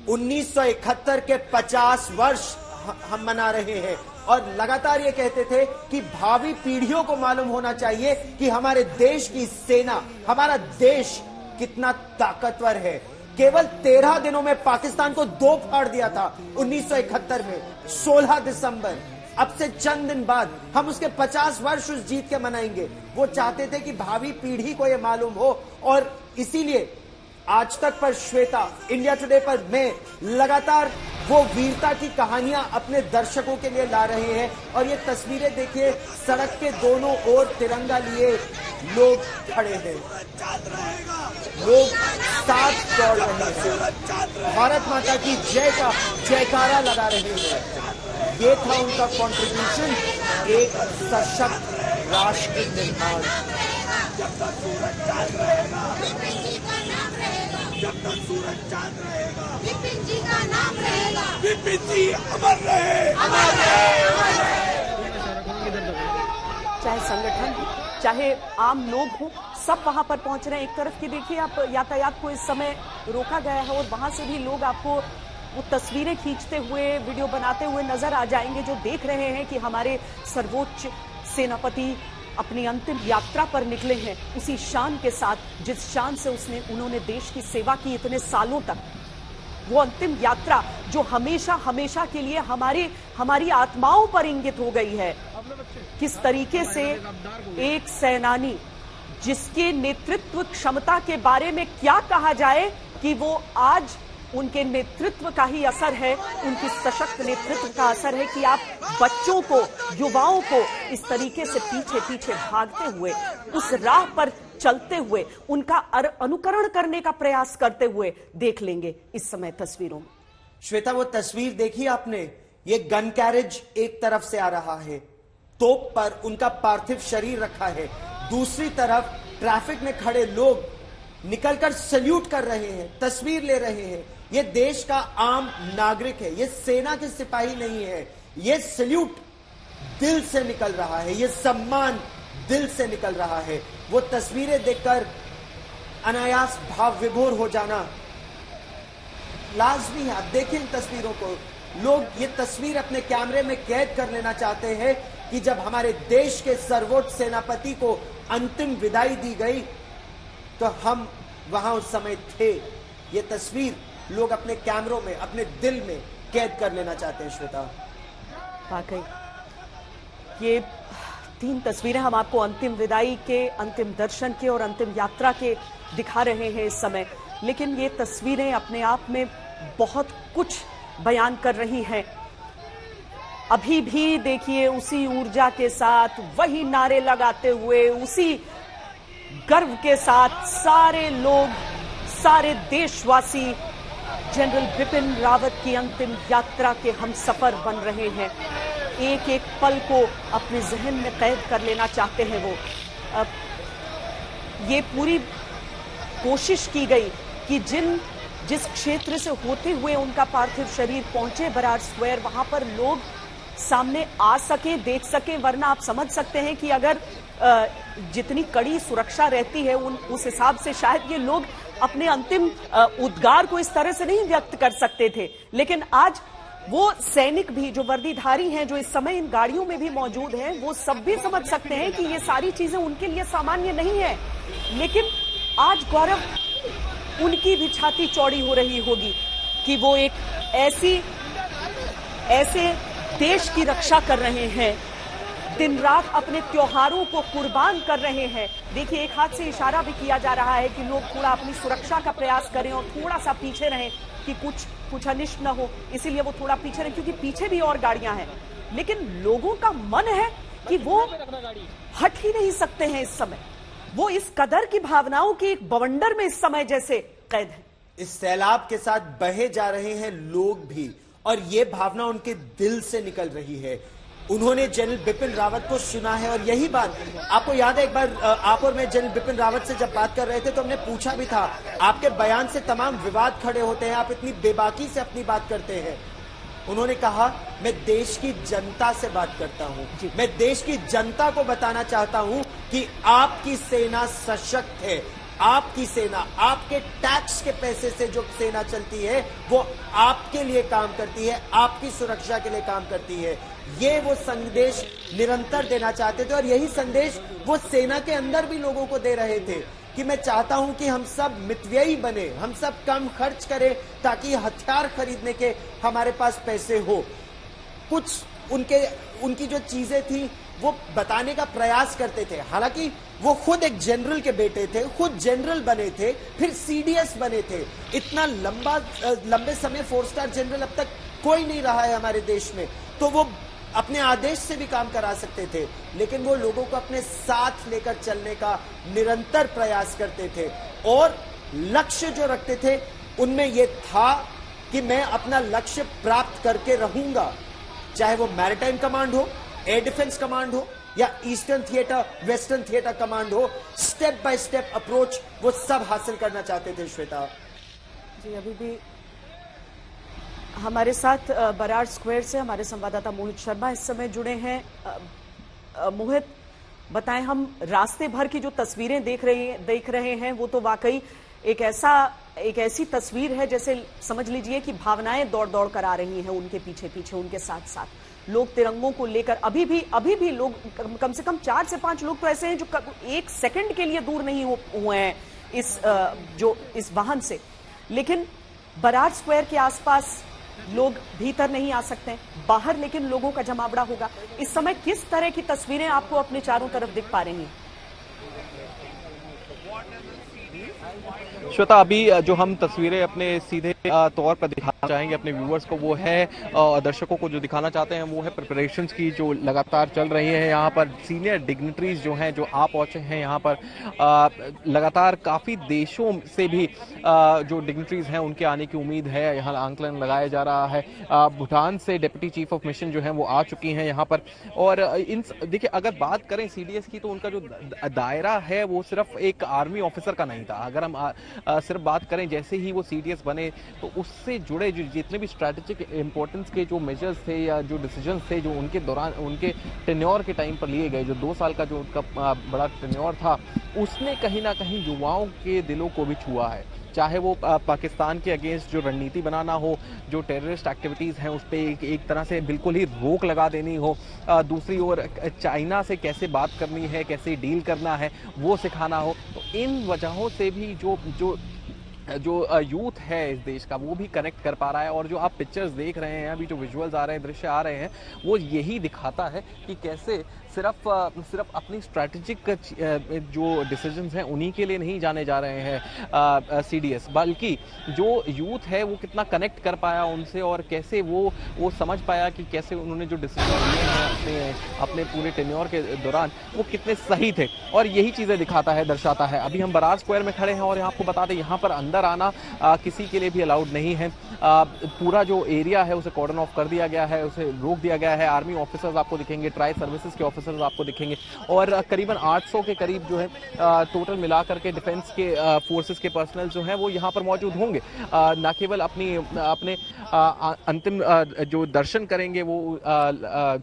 1971 के 50 वर्ष हम मना रहे हैं, और लगातार ये कहते थे कि भावी पीढ़ियों को मालूम होना चाहिए कि हमारे देश की सेना, हमारा देश कितना ताकतवर है। केवल 13 दिनों में पाकिस्तान को 2 फाड़ दिया था 1971 में 16 दिसंबर। अब से चंद दिन बाद हम उसके 50 वर्ष उस जीत के मनाएंगे। वो चाहते थे कि भावी पीढ़ी को यह मालूम हो, और इसीलिए आज तक पर श्वेता, इंडिया टुडे पर मैं लगातार वो वीरता की कहानियां अपने दर्शकों के लिए ला रहे हैं। और ये तस्वीरें देखिए, सड़क के दोनों ओर तिरंगा लिए लोग खड़े हैं, लोग साथ दौड़ रहे हैं, भारत माता की जय का जयकारा लगा रहे हैं। ये था उनका कंट्रीब्यूशन एक सशक्त राष्ट्र निर्माण। जब तक सूरज चांद रहेगा, बिपिन जी का नाम रहेगा, जब तक सूरज चांद रहेगा, बिपिन जी का नाम रहेगा, बिपिन जी अमर रहे, अमर रहे, अमर रहे। चाहे संगठन हो, चाहे आम लोग हो, सब वहां पर पहुंच रहे हैं। एक तरफ की देखिए आप यातायात को इस समय रोका गया है और वहां से भी लोग आपको वो तस्वीरें खींचते हुए, वीडियो बनाते हुए नजर आ जाएंगे, जो देख रहे हैं कि हमारे सर्वोच्च सेनापति अपनी अंतिम यात्रा पर निकले हैं उसी शान के साथ जिस शान से उन्होंने देश की सेवा की इतने सालों तक। वो अंतिम यात्रा जो हमेशा हमेशा के लिए हमारी आत्माओं पर इंगित हो गई है। किस तरीके से एक सेनानी जिसके नेतृत्व क्षमता के बारे में क्या कहा जाए कि वो आज उनके नेतृत्व का ही असर है, उनकी सशक्त नेतृत्व का असर है कि आप बच्चों को, युवाओं को इस तरीके से पीछे पीछे भागते हुए, उस राह पर चलते हुए, उनका अनुकरण करने का प्रयास करते हुए देख लेंगे इस समय तस्वीरों में। श्वेता, वो तस्वीर देखी आपने? ये गन कैरेज एक तरफ से आ रहा है, तोप पर उनका पार्थिव शरीर रखा है, दूसरी तरफ ट्रैफिक में खड़े लोग निकलकर सल्यूट कर रहे हैं, तस्वीर ले रहे हैं। ये देश का आम नागरिक है, ये सेना के सिपाही नहीं है। ये सल्यूट दिल से निकल रहा है, ये सम्मान दिल से निकल रहा है। वो तस्वीरें देखकर अनायास भाव विभोर हो जाना लाजमी है। आप देखें इन तस्वीरों को, लोग ये तस्वीर अपने कैमरे में कैद कर लेना चाहते हैं कि जब हमारे देश के सर्वोच्च सेनापति को अंतिम विदाई दी गई तो हम वहां उस समय थे। ये तस्वीर लोग अपने कैमरों में, अपने दिल में कैद कर लेना चाहते हैं। श्वेता, वाकई ये 3 तस्वीरें हम आपको अंतिम विदाई के, अंतिम दर्शन के और अंतिम यात्रा के दिखा रहे हैं इस समय, लेकिन ये तस्वीरें अपने आप में बहुत कुछ बयान कर रही हैं। अभी भी देखिए उसी ऊर्जा के साथ, वही नारे लगाते हुए, उसी गर्व के साथ सारे लोग, सारे देशवासी जनरल बिपिन रावत की अंतिम यात्रा के हम सफर बन रहे हैं। एक एक पल को अपने जहन में कैद कर लेना चाहते हैं वो। ये पूरी कोशिश की गई कि जिस क्षेत्र से होते हुए उनका पार्थिव शरीर पहुंचे बरार स्क्वायर, वहां पर लोग सामने आ सके, देख सके, वरना आप समझ सकते हैं कि अगर जितनी कड़ी सुरक्षा रहती है उस हिसाब से शायद ये लोग अपने अंतिम उद्गार को इस तरह से नहीं व्यक्त कर सकते थे। लेकिन आज वो सैनिक भी जो वर्दीधारी हैं, जो इस समय इन गाड़ियों में भी मौजूद हैं, वो सब भी समझ सकते हैं कि ये सारी चीजें उनके लिए सामान्य नहीं है। लेकिन आज गौरव उनकी भी छाती चौड़ी हो रही होगी कि वो एक ऐसे देश की रक्षा कर रहे हैं, दिन रात अपने त्योहारों को कुर्बान कर रहे हैं। देखिए, एक हाथ से इशारा भी किया जा रहा है कि लोग थोड़ा अपनी सुरक्षा का प्रयास करें और थोड़ा सा पीछे रहें कि कुछ अनिष्ट न हो, इसीलिए वो थोड़ा पीछे रहें, क्योंकि पीछे भी और गाड़ियां हैं। लेकिन लोगों का मन है कि वो हट ही नहीं सकते हैं इस समय। वो इस कदर की भावनाओं के एक बवंडर में इस समय जैसे कैद है। इस सैलाब के साथ बहे जा रहे हैं लोग भी, और ये भावना उनके दिल से निकल रही है। उन्होंने जनरल बिपिन रावत को सुना है, और यही बात आपको याद है, एक बार आप और मैं जनरल बिपिन रावत से जब बात कर रहे थे तो हमने पूछा भी था, आपके बयान से तमाम विवाद खड़े होते हैं, आप इतनी बेबाकी से अपनी बात करते हैं। उन्होंने कहा, मैं देश की जनता से बात करता हूं, मैं देश की जनता को बताना चाहता हूं कि आपकी सेना सशक्त है, आपकी सेना, आपके टैक्स के पैसे से जो सेना चलती है वो आपके लिए काम करती है, आपकी सुरक्षा के लिए काम करती है। ये वो संदेश निरंतर देना चाहते थे, और यही संदेश वो सेना के अंदर भी लोगों को दे रहे थे कि मैं चाहता हूं कि हम सब मितव्ययी बने, हम सब कम खर्च करें ताकि हथियार खरीदने के हमारे पास पैसे हो। कुछ उनकी जो चीजें थी वो बताने का प्रयास करते थे। हालांकि वो खुद एक जनरल के बेटे थे, खुद जनरल बने थे, फिर सीडीएस बने थे। इतना लंबे समय 4 स्टार जनरल अब तक कोई नहीं रहा है हमारे देश में, तो वो अपने आदेश से भी काम करा सकते थे। लेकिन वो लोगों को अपने साथ लेकर चलने का निरंतर प्रयास करते थे, और लक्ष्य जो रखते थे उनमें यह था कि मैं अपना लक्ष्य प्राप्त करके रहूंगा, चाहे वो मैरीटाइम कमांड हो, एयर डिफेंस कमांड हो, या eastern theatre, western theatre command हो। स्टेप बाय स्टेप अप्रोच वो सब हासिल करना चाहते थे। श्वेता जी, अभी भी हमारे साथ बराड़ स्क्वायर से हमारे संवाददाता मोहित शर्मा इस समय जुड़े हैं। मोहित, बताएं, हम रास्ते भर की जो तस्वीरें देख रहे हैं वो तो वाकई एक ऐसी तस्वीर है जैसे समझ लीजिए कि भावनाएं दौड़ दौड़ कर आ रही हैं उनके पीछे पीछे, उनके साथ साथ। लोग तिरंगों को लेकर अभी भी लोग, कम से कम 4 से 5 लोग तो ऐसे हैं जो 1 सेकंड के लिए दूर नहीं हुए हैं इस वाहन से। लेकिन बराड़ स्क्वायर के आसपास लोग भीतर नहीं आ सकते हैं, बाहर लेकिन लोगों का जमावड़ा होगा। इस समय किस तरह की तस्वीरें आपको अपने चारों तरफ दिख पा रही हैं? श्वेता, अभी जो हम तस्वीरें अपने सीधे तौर पर दिखाना चाहेंगे अपने व्यूअर्स को, वो है दर्शकों को जो दिखाना चाहते हैं वो है प्रिपरेशंस की जो लगातार चल रही है। यहाँ पर सीनियर डिग्निटरीज जो हैं, जो आ पहुंचे हैं यहाँ पर, लगातार काफ़ी देशों से भी जो डिग्निटरीज हैं उनके आने की उम्मीद है। यहाँ आंकलन लगाया जा रहा है। भूटान से डिप्टी चीफ ऑफ मिशन जो है वो आ चुकी हैं यहाँ पर। और देखिए, अगर बात करें सीडीएस की, तो उनका जो दायरा है वो सिर्फ एक आर्मी ऑफिसर का नहीं था। अगर हम सिर्फ बात करें, जैसे ही वो सीडीएस बने तो उससे जुड़े जो जितने भी स्ट्रैटेजिक इंपॉर्टेंस के जो मेजर्स थे या जो डिसीजंस थे जो उनके दौरान, उनके टेन्योर के टाइम पर लिए गए, जो 2 साल का जो उनका बड़ा टेन्योर था, उसने कहीं ना कहीं युवाओं के दिलों को भी छुआ है। चाहे वो पाकिस्तान के अगेंस्ट जो रणनीति बनाना हो, जो टेररिस्ट एक्टिविटीज़ हैं उस पर एक तरह से बिल्कुल ही रोक लगा देनी हो, दूसरी ओर चाइना से कैसे बात करनी है, कैसे डील करना है, वो सिखाना हो, तो इन वजहों से भी जो यूथ है इस देश का वो भी कनेक्ट कर पा रहा है। और जो आप पिक्चर्स देख रहे हैं, अभी जो विजुअल्स आ रहे हैं, दृश्य आ रहे हैं, वो यही दिखाता है कि कैसे सिर्फ अपनी स्ट्रैटेजिक जो डिसीजंस हैं उन्हीं के लिए नहीं जाने जा रहे हैं सीडीएस, बल्कि जो यूथ है वो कितना कनेक्ट कर पाया उनसे, और कैसे वो समझ पाया कि कैसे उन्होंने जो डिसीजन लिए हैं अपने पूरे टेन्योर के दौरान वो कितने सही थे। और यही चीज़ें दिखाता है, दर्शाता है। अभी हम बराड़ स्क्वायर में खड़े हैं और आपको बता दें, यहाँ पर अंदर अंदर आना किसी के लिए भी अलाउड नहीं है। पूरा जो एरिया है उसे कॉर्डन ऑफ कर दिया गया है, उसे रोक दिया गया है। आर्मी ऑफिसर्स आपको दिखेंगे, ट्राई सर्विसेज के ऑफिसर्स आपको दिखेंगे और करीबन 800 के करीब जो है टोटल मिलाकर के डिफेंस के फोर्सेस के पर्सनल जो हैं वो यहाँ पर मौजूद होंगे। न केवल अपने अंतिम जो दर्शन करेंगे वो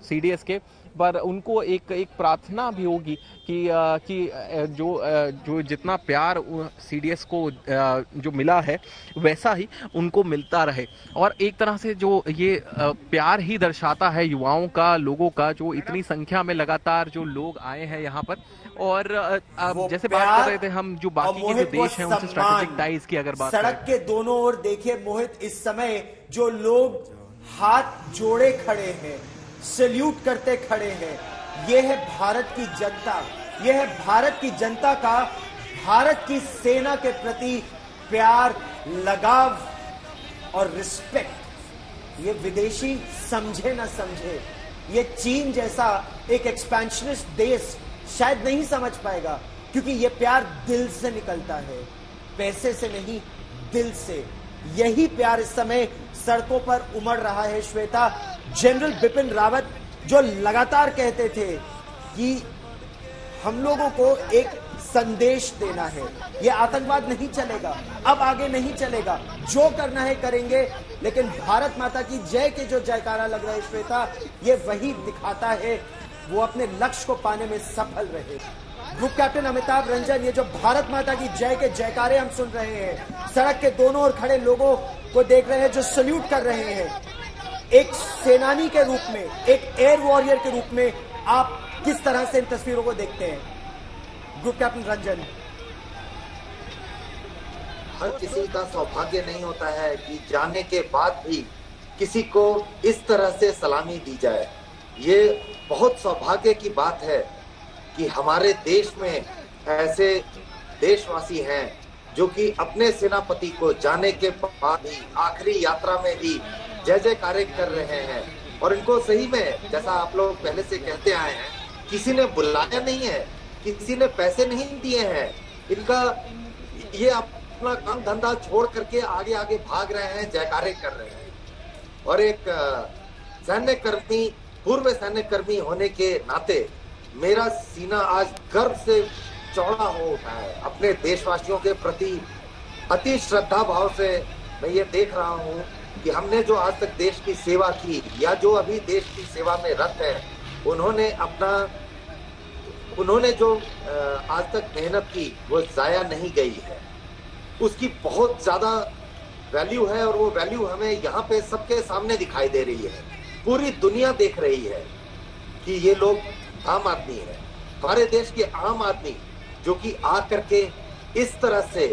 CDS के, पर उनको एक प्रार्थना भी होगी कि जो जितना प्यार CDS को जो मिला है वैसा ही उनको मिलता रहे। और एक तरह से जो ये प्यार ही दर्शाता है युवाओं का, लोगों का, जो इतनी संख्या में लगातार जो लोग आए हैं यहाँ पर। और जैसे बात कर रहे थे हम जो बाकी के जो देश हैं उनसे स्ट्रेटेजिक टाइज की अगर बात करें, सड़क के दोनों ओर देखिए मोहित, इस समय जो लोग हाथ जोड़े खड़े हैं, सैल्यूट करते खड़े हैं, ये है भारत की जनता। ये है भारत की जनता का भारत की सेना के प्रति प्यार, लगाव और रिस्पेक्ट। ये विदेशी समझे ना समझे, ये चीन जैसा एक एक्सपेंशनिस्ट देश शायद नहीं समझ पाएगा, क्योंकि ये प्यार दिल से निकलता है, पैसे से नहीं, दिल से। यही प्यार इस समय सड़कों पर उमड़ रहा है श्वेता। जनरल बिपिन रावत जो लगातार कहते थे कि हम लोगों को एक संदेश देना है, ये आतंकवाद नहीं चलेगा, अब आगे नहीं चलेगा, जो करना है करेंगे, लेकिन भारत माता की जय के जो जयकारा लग रहा है श्वेता, ये वही दिखाता है वो अपने लक्ष्य को पाने में सफल रहे। ग्रुप कैप्टन अमिताभ रंजन, ये जो भारत माता की जय के जयकारे हम सुन रहे हैं, सड़क के दोनों ओर खड़े लोगों को देख रहे हैं जो सल्यूट कर रहे हैं, एक सेनानी के रूप में, एक एयर वॉरियर के रूप में आप किस तरह से इन तस्वीरों को देखते हैं ग्रुप कैप्टन रंजन? हर किसी का सौभाग्य नहीं होता है कि जाने के बाद भी किसी को इस तरह से सलामी दी जाए। ये बहुत सौभाग्य की बात है कि हमारे देश में ऐसे देशवासी हैं जो कि अपने सेनापति को जाने के बाद भी आखिरी यात्रा में भी जय जयकारे कर रहे हैं। और इनको सही में, जैसा आप लोग पहले से कहते आए हैं, किसी ने बुलाया नहीं है, किसी ने पैसे नहीं दिए हैं, इनका ये अपना काम धंधा छोड़ करके आगे आगे भाग रहे हैं, जयकारे कर रहे हैं। और एक सैन्य कर्मी, पूर्व सैन्य कर्मी होने के नाते मेरा सीना आज गर्व से चौड़ा हो उठा है। अपने देशवासियों के प्रति अति श्रद्धा भाव से मैं ये देख रहा हूँ कि हमने जो आज तक देश की सेवा की या जो अभी देश की सेवा में रत है, उन्होंने जो आज तक मेहनत की वो जाया नहीं गई है, उसकी बहुत ज्यादा वैल्यू है। और वो वैल्यू हमें यहाँ पे सबके सामने दिखाई दे रही है, पूरी दुनिया देख रही है कि ये लोग आम आदमी है, हमारे देश के आम आदमी जो कि आ करके इस तरह से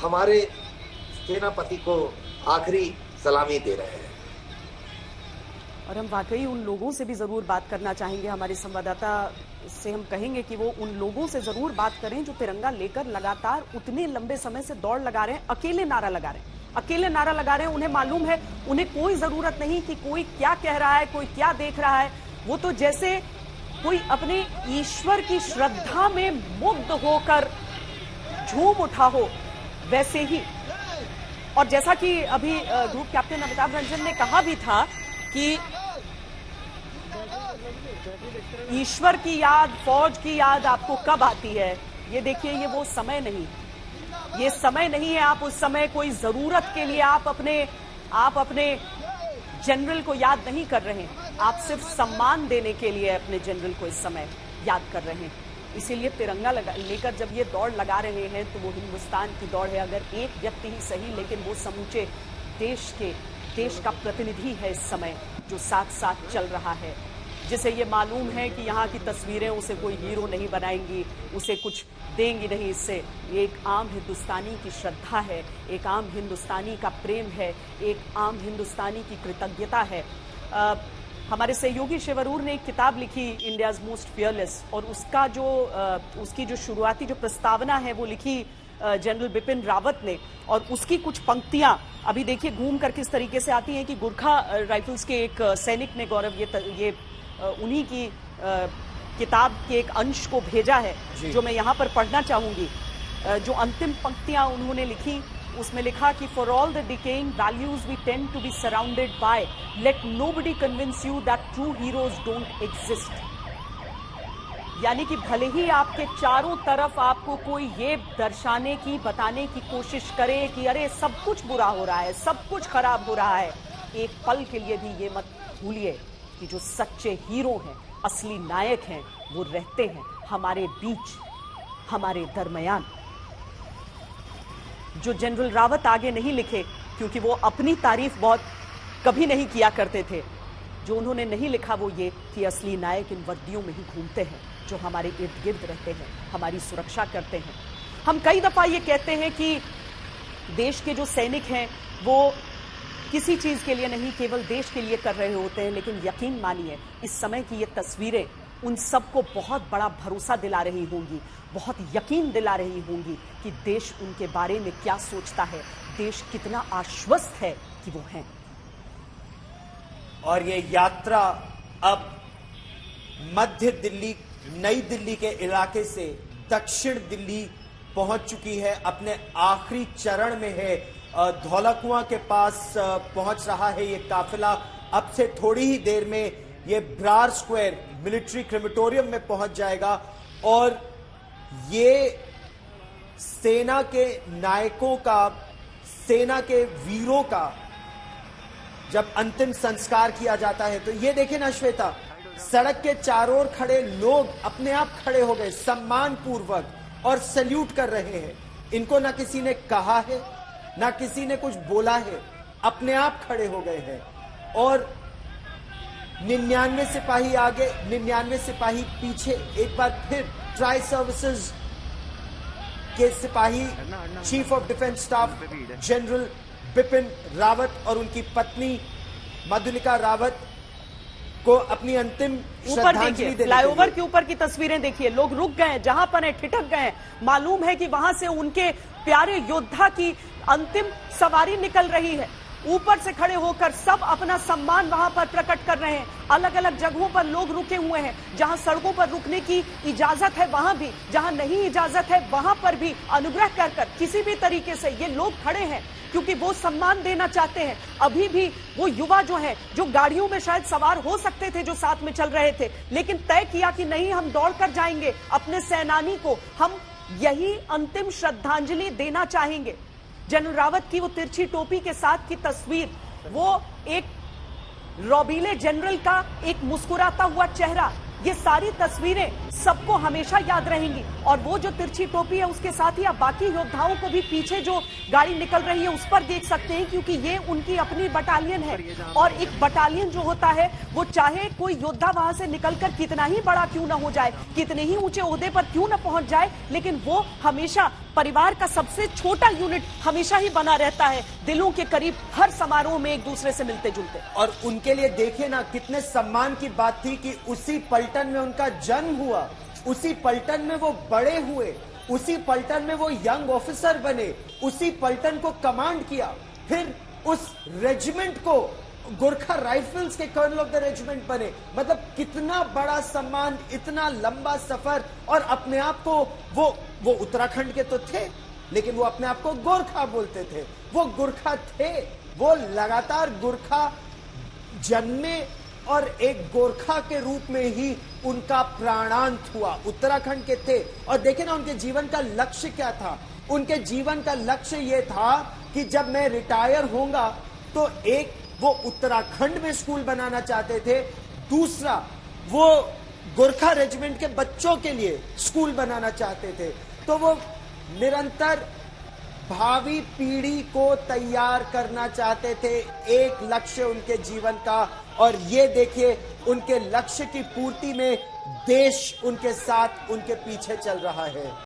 हमारे सेनापति को आखिरी सलामी दे रहे हैं। और हम वाकई उन लोगों से भी जरूर बात करना चाहेंगे, हमारे संवाददाता से हम कहेंगे कि वो उन लोगों से जरूर बात करें जो तिरंगा लेकर लगातार उतने लंबे समय से दौड़ लगा रहे हैं, अकेले नारा लगा रहे हैं, अकेले नारा लगा रहे हैं। उन्हें मालूम है, उन्हें कोई जरूरत नहीं कि कोई क्या कह रहा है, कोई क्या देख रहा है, वो तो जैसे कोई अपने ईश्वर की श्रद्धा में मुग्ध होकर झूम उठा हो वैसे ही। और जैसा कि अभी ग्रुप कैप्टन अमिताभ रंजन ने कहा भी था कि ईश्वर की याद, फौज की याद आपको कब आती है? ये देखिए, ये वो समय नहीं, ये समय नहीं है। आप उस समय कोई जरूरत के लिए आप अपने जनरल को याद नहीं कर रहे हैं, आप सिर्फ सम्मान देने के लिए अपने जनरल को इस समय याद कर रहे हैं। इसीलिए तिरंगा लेकर जब ये दौड़ लगा रहे हैं तो वो हिंदुस्तान की दौड़ है। अगर एक व्यक्ति ही सही, लेकिन वो समूचे देश का प्रतिनिधि है इस समय, जो साथ साथ चल रहा है, जिसे ये मालूम है कि यहाँ की तस्वीरें उसे कोई हीरो नहीं बनाएंगी, उसे कुछ देंगी नहीं। इससे ये एक आम हिंदुस्तानी की श्रद्धा है, एक आम हिंदुस्तानी का प्रेम है, एक आम हिंदुस्तानी की कृतज्ञता है। हमारे सहयोगी शिवरूर ने एक किताब लिखी, इंडियाज मोस्ट फियरलेस, और उसकी जो शुरुआती जो प्रस्तावना है वो लिखी जनरल बिपिन रावत ने। और उसकी कुछ पंक्तियां अभी देखिए घूम कर किस तरीके से आती हैं कि गोरखा राइफल्स के एक सैनिक ने, गौरव, ये उन्हीं की किताब के एक अंश को भेजा है जो मैं यहाँ पर पढ़ना चाहूंगी। जो अंतिम पंक्तियां उन्होंने लिखी उसमें लिखा कि for all the decaying values we tend to be surrounded by, let nobody convince you that true heroes don't exist. यानी कि भले ही आपके चारों तरफ आपको कोई ये दर्शाने की, बताने की कोशिश करे कि अरे सब कुछ बुरा हो रहा है, सब कुछ खराब हो रहा है, एक पल के लिए भी ये मत भूलिए कि जो सच्चे हीरो हैं, असली नायक हैं, वो रहते हैं हमारे बीच, हमारे दरमियान। जो जनरल रावत आगे नहीं लिखे क्योंकि वो अपनी तारीफ बहुत कभी नहीं किया करते थे, जो उन्होंने नहीं लिखा वो ये कि असली नायक इन वर्दियों में ही घूमते हैं, जो हमारे इर्द गिर्द रहते हैं, हमारी सुरक्षा करते हैं। हम कई दफा ये कहते हैं कि देश के जो सैनिक हैं वो किसी चीज के लिए नहीं, केवल देश के लिए कर रहे होते हैं, लेकिन यकीन मानिए इस समय की ये तस्वीरें उन सबको बहुत बड़ा भरोसा दिला रही होंगी, बहुत यकीन दिला रही होंगी कि देश उनके बारे में क्या सोचता है, देश कितना आश्वस्त है कि वो हैं। और ये यात्रा अब मध्य दिल्ली, नई दिल्ली के इलाके से दक्षिण दिल्ली पहुंच चुकी है, अपने आखिरी चरण में है। धौला कुआं के पास पहुंच रहा है ये काफिला। अब से थोड़ी ही देर में ये ब्रार स्क्वायर मिलिट्री क्रेमेटोरियम में पहुंच जाएगा और ये सेना के नायकों का, सेना के वीरों का जब अंतिम संस्कार किया जाता है तो ये देखें ना श्वेता, सड़क के चारों ओर खड़े लोग अपने आप खड़े हो गए सम्मान पूर्वक और सैल्यूट कर रहे हैं। इनको ना किसी ने कहा है, ना किसी ने कुछ बोला है, अपने आप खड़े हो गए हैं। और 99 सिपाही आगे, 99 सिपाही पीछे। एक बार फिर ट्राई सर्विसेज के सिपाही chief of defence staff general Bipin Rawat और उनकी पत्नी मधुलिका रावत को अपनी अंतिम ऊपर देखिए, फ्लाईओवर के ऊपर की तस्वीरें देखिए, लोग रुक गए, जहां पर है ठिठक गए। मालूम है कि वहां से उनके प्यारे योद्धा की अंतिम सवारी निकल रही है। ऊपर से खड़े होकर सब अपना सम्मान वहां पर प्रकट कर रहे हैं। अलग अलग जगहों पर लोग रुके हुए हैं, जहां सड़कों पर रुकने की इजाजत है वहां भी, जहां नहीं इजाजत है वहां पर भी अनुग्रह कर किसी भी तरीके से ये लोग खड़े हैं क्योंकि वो सम्मान देना चाहते हैं। अभी भी वो युवा जो है, जो गाड़ियों में शायद सवार हो सकते थे, जो साथ में चल रहे थे, लेकिन तय किया कि नहीं, हम दौड़कर जाएंगे अपने सेनानी को, हम यही अंतिम श्रद्धांजलि देना चाहेंगे। जनरल रावत की वो तिरछी टोपी के साथ की तस्वीर, वो एक रौबीले जनरल का एक मुस्कुराता हुआ चेहरा, ये सारी तस्वीरें सबको हमेशा याद रहेंगी। और वो जो तिरछी टोपी है उसके साथ ही आप बाकी योद्धाओं को भी पीछे जो गाड़ी निकल रही है उस पर देख सकते हैं, क्योंकि ये उनकी अपनी बटालियन है। और एक बटालियन जो होता है वो चाहे कोई योद्धा वहां से निकलकर कितना ही बड़ा क्यों ना हो जाए, कितने ही ऊंचे ओहदे पर क्यों ना पहुंच जाए, लेकिन वो हमेशा परिवार का सबसे छोटा यूनिट हमेशा ही बना रहता है, दिलों के करीब, हर समारोह में एक दूसरे से मिलते जुलते। और उनके लिए देखिए ना कितने सम्मान की बात थी कि उसी पलटन में उनका जन्म हुआ, उसी पलटन में वो बड़े हुए, उसी पलटन में वो यंग ऑफिसर बने, उसी पलटन को कमांड किया, फिर उस रेजिमेंट को गोरखा राइफल्स के कर्नल ऑफ द रेजिमेंट बने। मतलब कितना बड़ा सम्मान, इतना लंबा सफर। और अपने आप को वो उत्तराखंड के तो थे, लेकिन वो अपने आप को गोरखा बोलते थे। वो गोरखा थे, वो लगातार गोरखा जन्मे और एक गोरखा के रूप में ही उनका प्राणांत हुआ। उत्तराखंड के थे। और देखें ना उनके जीवन का लक्ष्य क्या था। उनके जीवन का लक्ष्य यह था कि जब मैं रिटायर होऊंगा तो एक वो उत्तराखंड में स्कूल बनाना चाहते थे, दूसरा वो गोरखा रेजिमेंट के बच्चों के लिए स्कूल बनाना चाहते थे। तो वो निरंतर भावी पीढ़ी को तैयार करना चाहते थे, एक लक्ष्य उनके जीवन का। और ये देखिए उनके लक्ष्य की पूर्ति में देश उनके साथ, उनके पीछे चल रहा है।